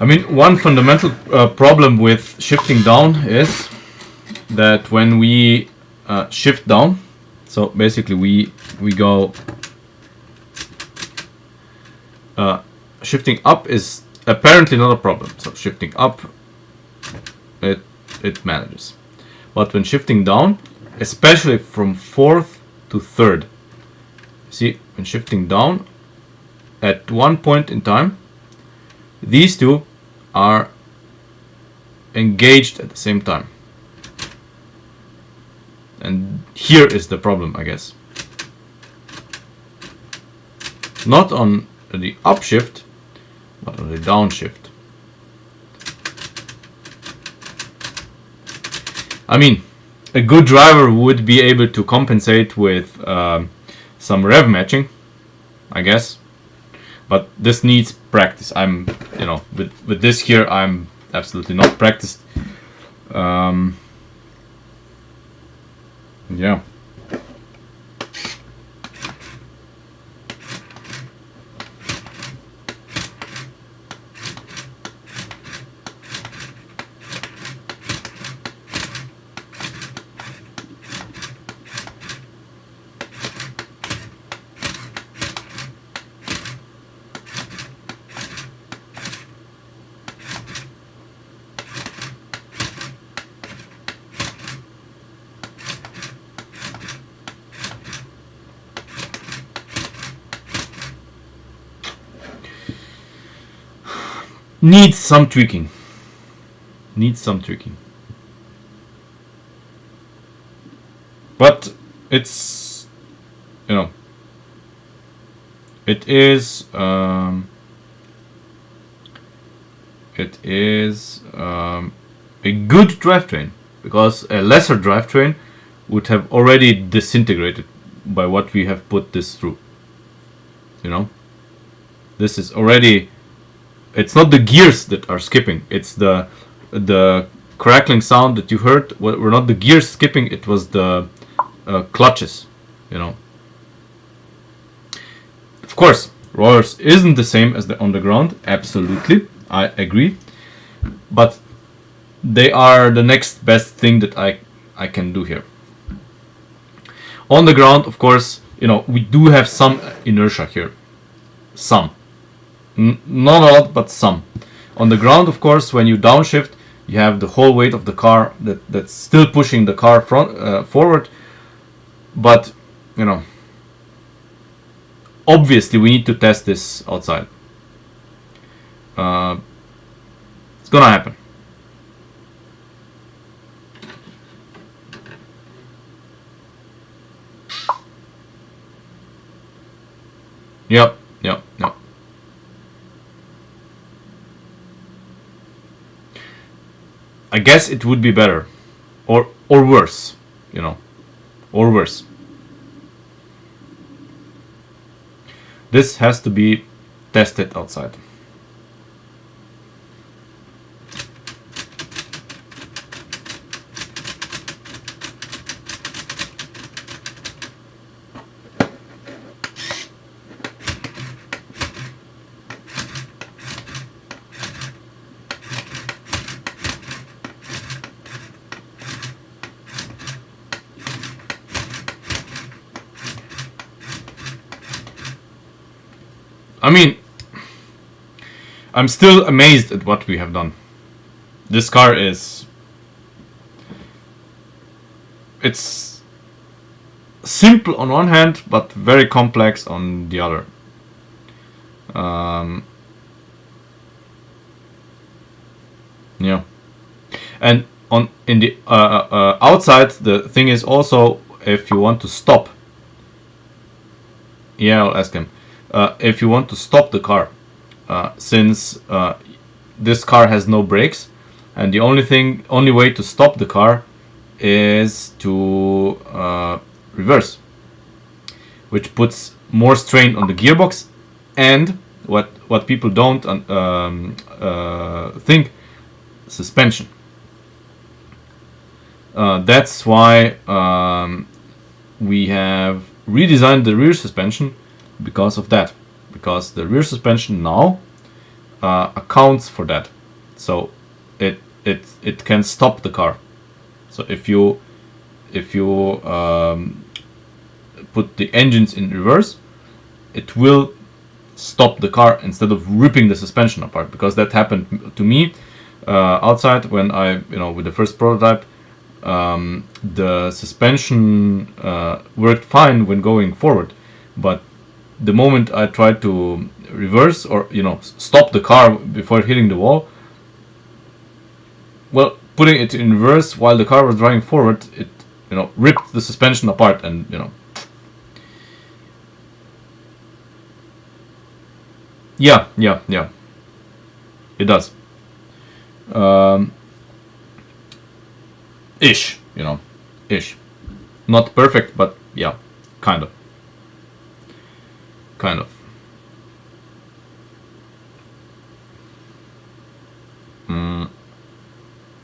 I mean, one fundamental problem with shifting down is that when we shift down, so basically we go shifting up is apparently not a problem. So shifting up, it manages, but when shifting down, especially from fourth to third, see, when shifting down, at one point in time, these two are engaged at the same time. And here is the problem, I guess. Not on the upshift, but on the downshift. I mean, a good driver would be able to compensate with some rev matching, I guess. But this needs practice. I'm, you know, with this here, I'm absolutely not practiced. Yeah. Needs some tweaking. Needs some tweaking. But it's, you know, it is a good drivetrain, because a lesser drivetrain would have already disintegrated by what we have put this through. You know, this is already. It's not the gears that are skipping. It's the crackling sound that you heard. Were not the gears skipping. It was the clutches. You know. Of course, rollers isn't the same as on the ground. Absolutely, I agree. But they are the next best thing that I can do here. On the ground, of course, you know, we do have some inertia here. Some. Not a lot, but some. On the ground, of course, when you downshift, you have the whole weight of the car that's still pushing the car forward. But you know, obviously we need to test this outside. It's gonna happen. Yep. I guess it would be better, or worse, you know, or worse. This has to be tested outside. I mean, I'm still amazed at what we have done. This car is... It's simple on one hand, but very complex on the other. Yeah. And in the outside, the thing is also, if you want to stop... Yeah, I'll ask him. If you want to stop the car, since this car has no brakes, and the only way to stop the car is to reverse, which puts more strain on the gearbox, and what people don't think, suspension. That's why we have redesigned the rear suspension. Because of that, because the rear suspension now accounts for that, so it can stop the car. So if you put the engines in reverse, it will stop the car instead of ripping the suspension apart. Because that happened to me outside when I with the first prototype. The suspension worked fine when going forward, but the moment I tried to reverse or stop the car before hitting the wall, well, putting it in reverse while the car was driving forward, it ripped the suspension apart, and yeah, it does. Ish, ish, not perfect, but yeah, kind of.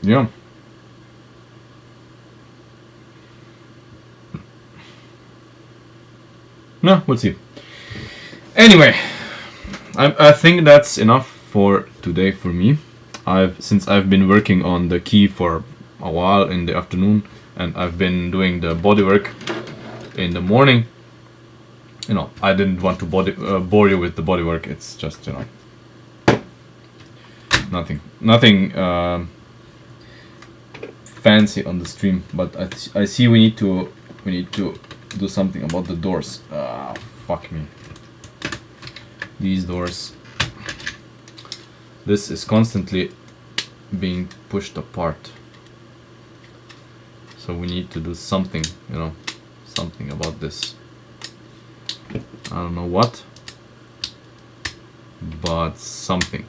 Yeah. No, we'll see. Anyway, I think that's enough for today for me. Since I've been working on the key for a while in the afternoon, and I've been doing the bodywork in the morning. I didn't want to bore you with the bodywork. It's just nothing fancy on the stream. But I see we need to do something about the doors. Fuck me. These doors. This is constantly being pushed apart. So we need to do something, something about this. I don't know what, but something.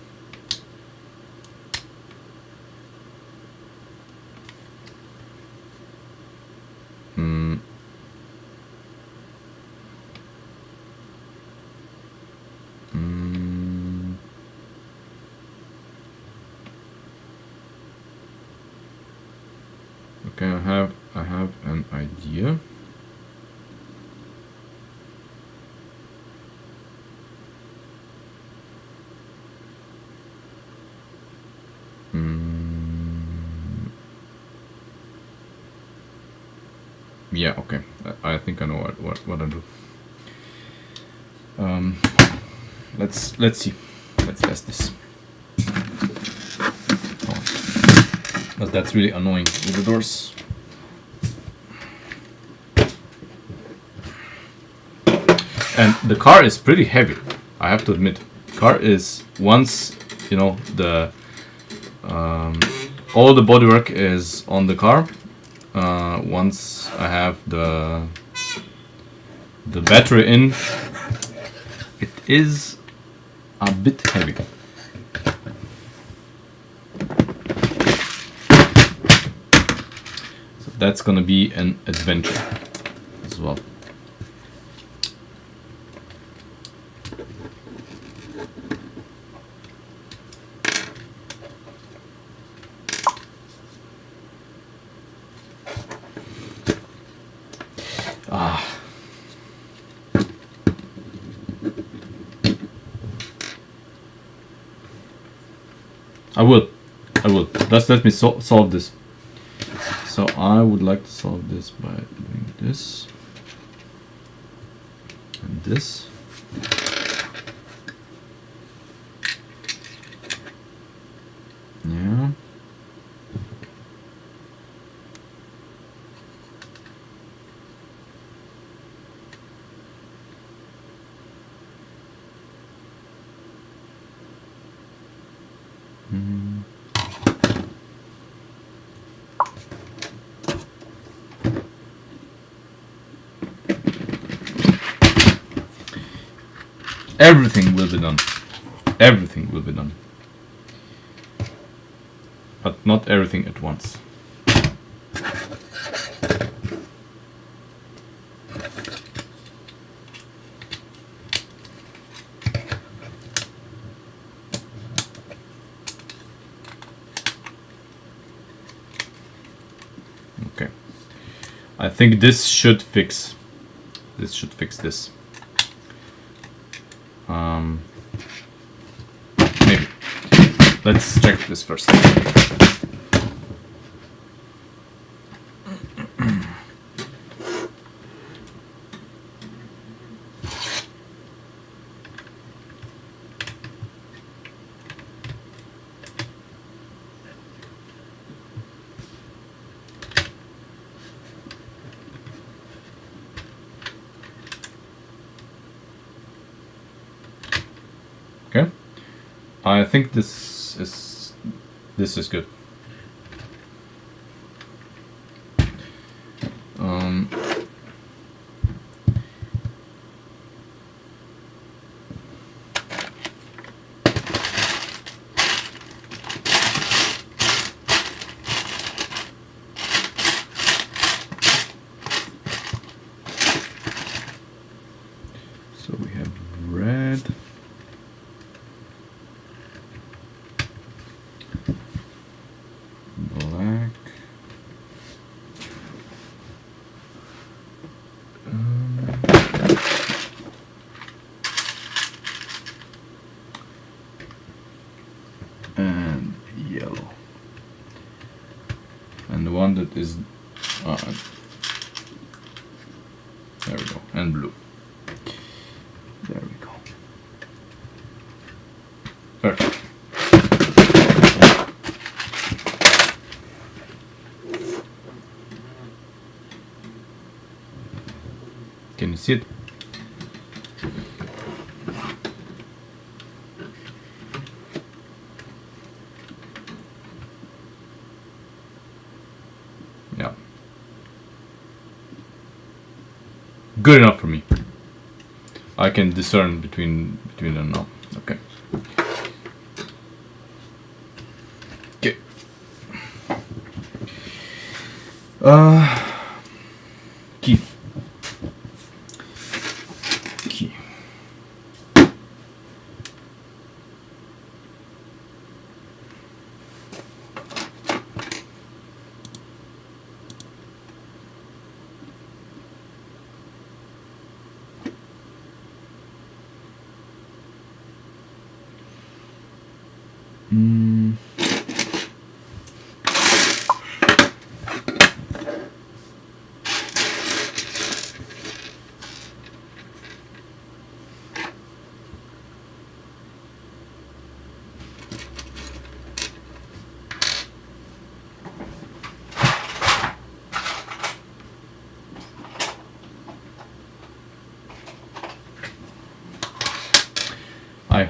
Okay, I have an idea. Yeah, okay. I think I know what I do. Let's see. Let's test this. because that's really annoying with the doors. And the car is pretty heavy, I have to admit. Car is, once you know the all the bodywork is on the car, once I have the battery in, it is a bit heavy. So that's gonna be an adventure as well. I will. Just let me solve this. So I would like to solve this by doing this and this. Yeah. Everything will be done. Everything will be done. But not everything at once. Okay. I think this should fix. This should fix this. Maybe. Let's check this first. Okay, I think this is good. So we have red. Black. And yellow. And the one that is there we go. And blue. There we go. Perfect. Can you see it? Yeah. Good enough for me. I can discern between them now. Okay. Okay. Key. Key.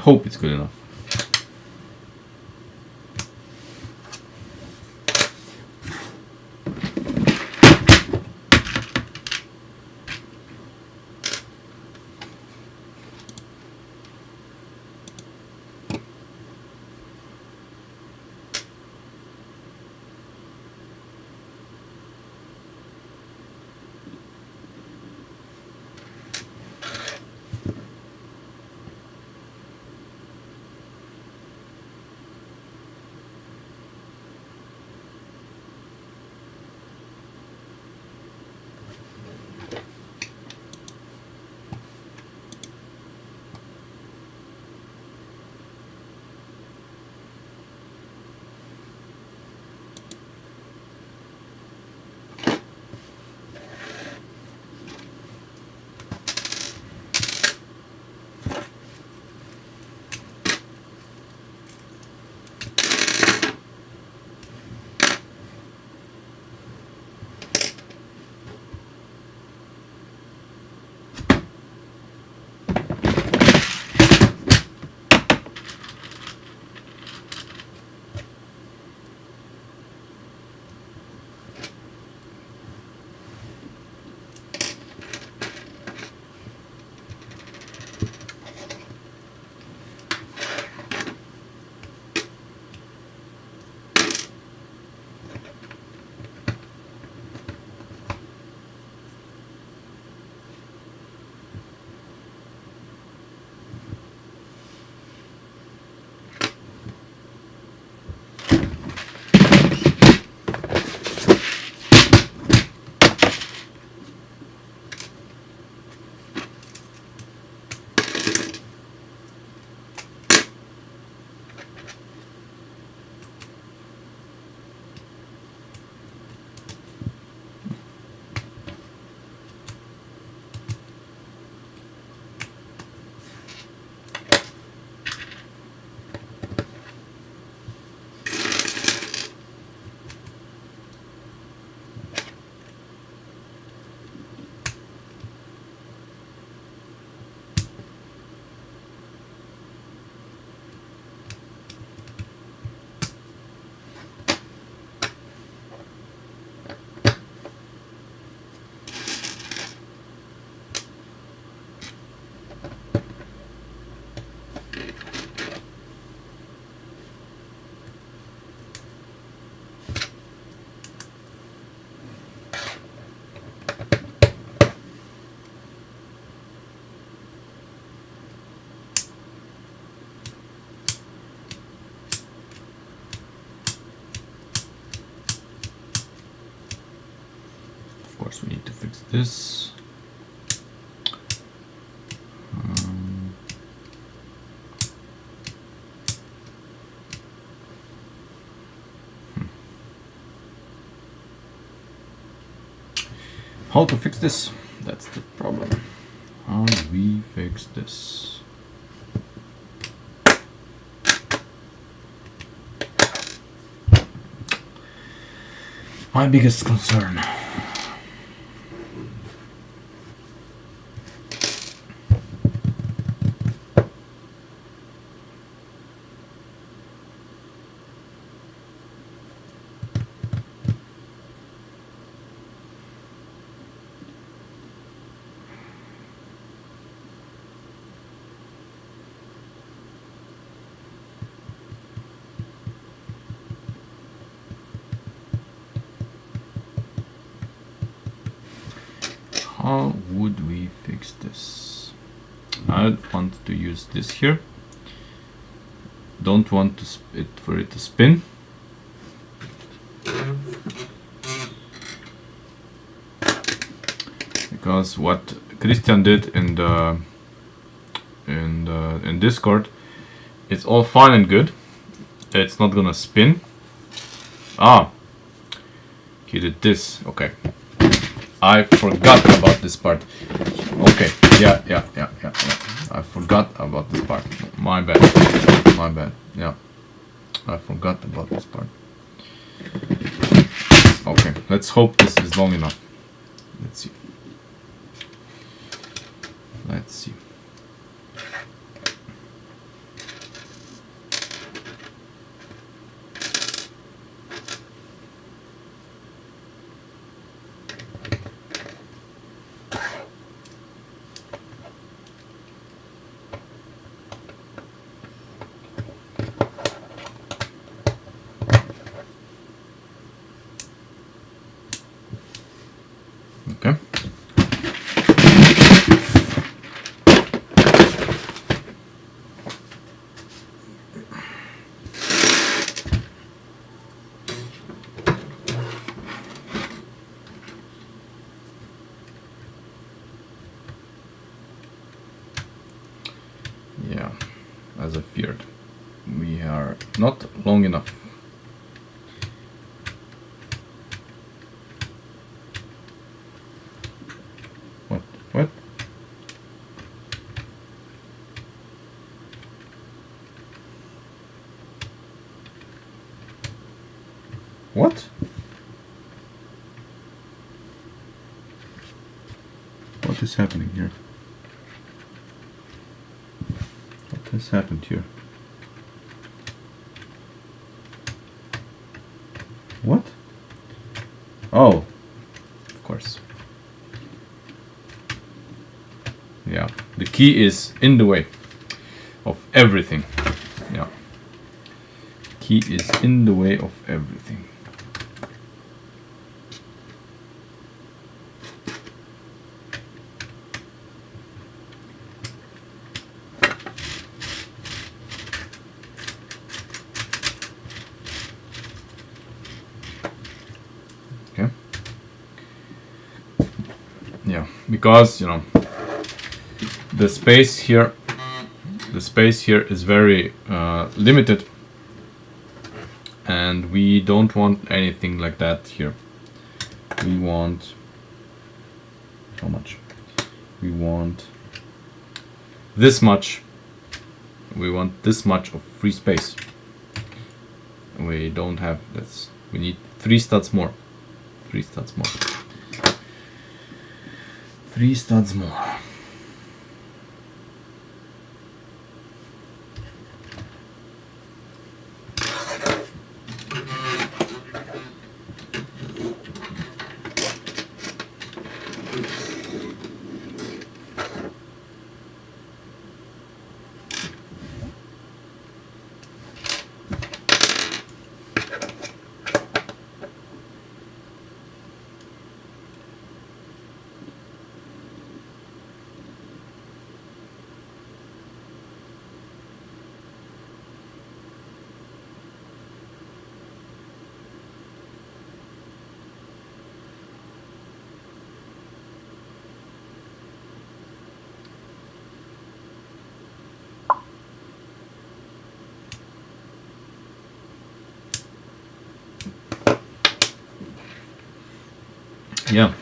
hope it's good enough. We need to fix this. How to fix this? That's the problem. How do we fix this? My biggest concern. How would we fix this? I want to use this here. Don't want for it to spin. Because what Christian did in Discord, it's all fine and good. It's not gonna spin. Ah, he did this. Okay. I forgot about this part. Okay, yeah. I forgot about this part. My bad. Yeah, I forgot about this part. Okay, let's hope this is long enough. Let's see. weird. We are not long enough. What? What? What is happening here? What has happened here? What? Oh, of course. Yeah, the key is in the way of everything. Yeah, key is in the way of everything. Okay. Yeah, because the space here is very limited, and we don't want anything like that here. We want how much? We want this much. We want this much of free space. We don't have this. We need 3 studs more. 3 studs more. 3 studs more. Yeah.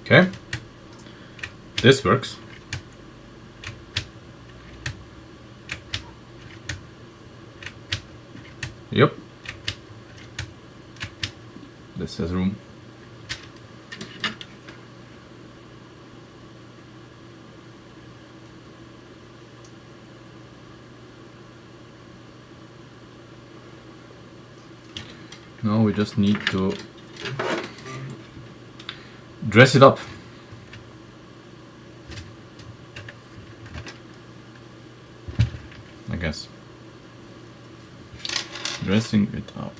Okay, this works. Yep, this has room. Now we just need to dress it up. I guess. Dressing it up.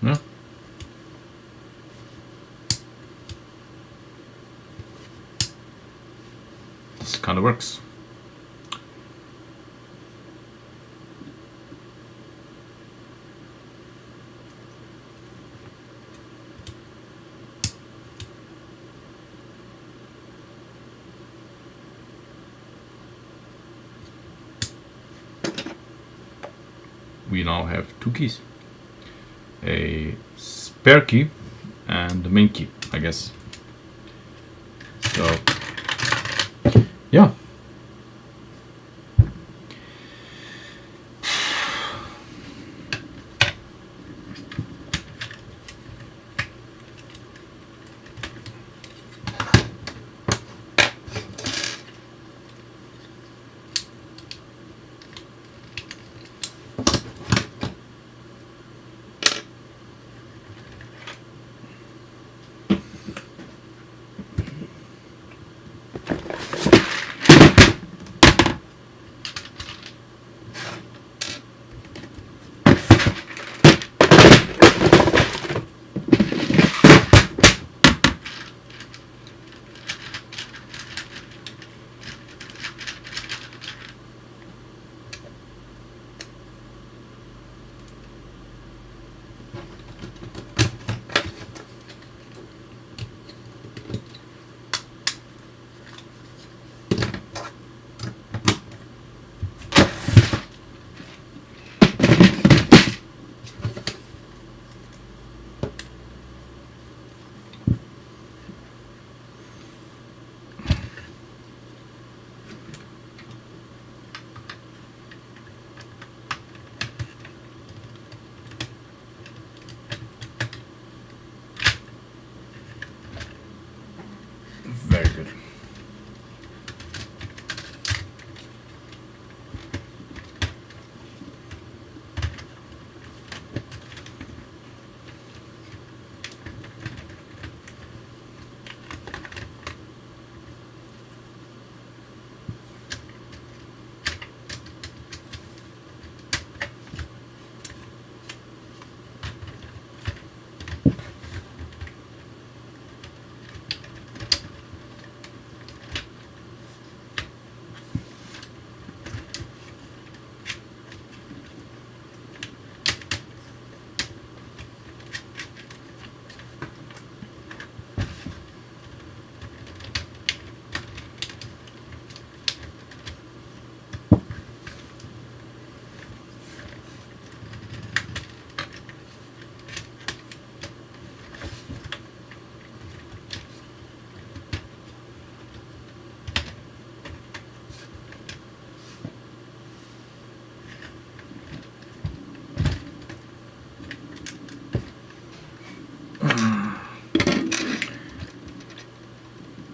Yeah. This kind of works. We now have two keys. A spare key and the main key, I guess. So, yeah.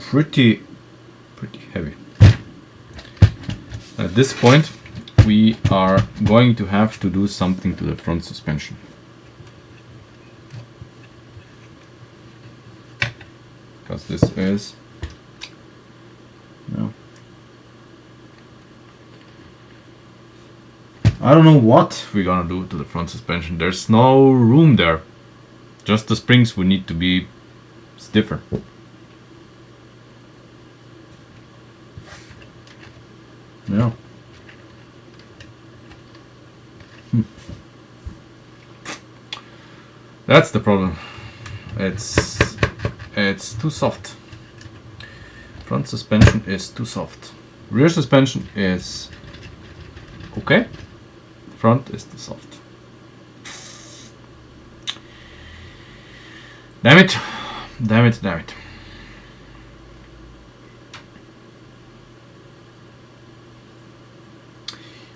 pretty heavy. At this point, we are going to have to do something to the front suspension. Because this is, no, I don't know what we're gonna do to the front suspension. There's no room there. Just the springs would need to be stiffer. Yeah. That's the problem. It's too soft. Front suspension is too soft. Rear suspension is okay. Front is too soft. Damn it. Damn it, damn it.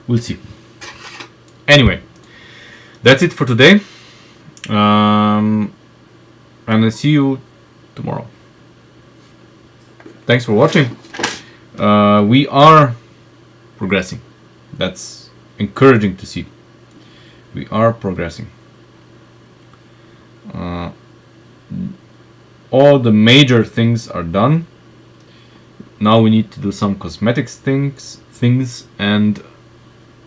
We'll see. Anyway, that's it for today. And I'll see you tomorrow. Thanks for watching. We are progressing. That's encouraging to see. We are progressing. All the major things are done. Now we need to do some cosmetics things and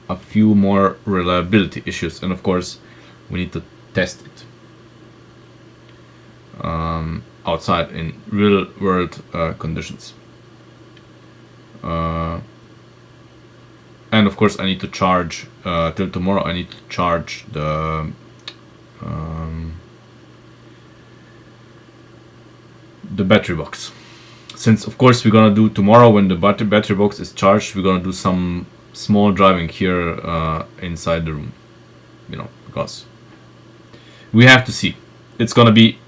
a few more reliability issues, and of course we need to test it outside in real world conditions. And of course I need to charge till tomorrow. I need to charge the battery box, since of course we're gonna do tomorrow, when the battery box is charged, we're gonna do some small driving here inside the room, you know, because we have to see. It's gonna be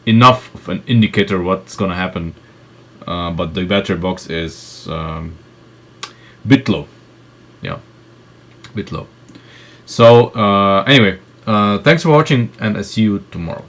enough of an indicator what's gonna happen, but the battery box is bit low. Yeah, bit low. So anyway, thanks for watching, and I see you tomorrow.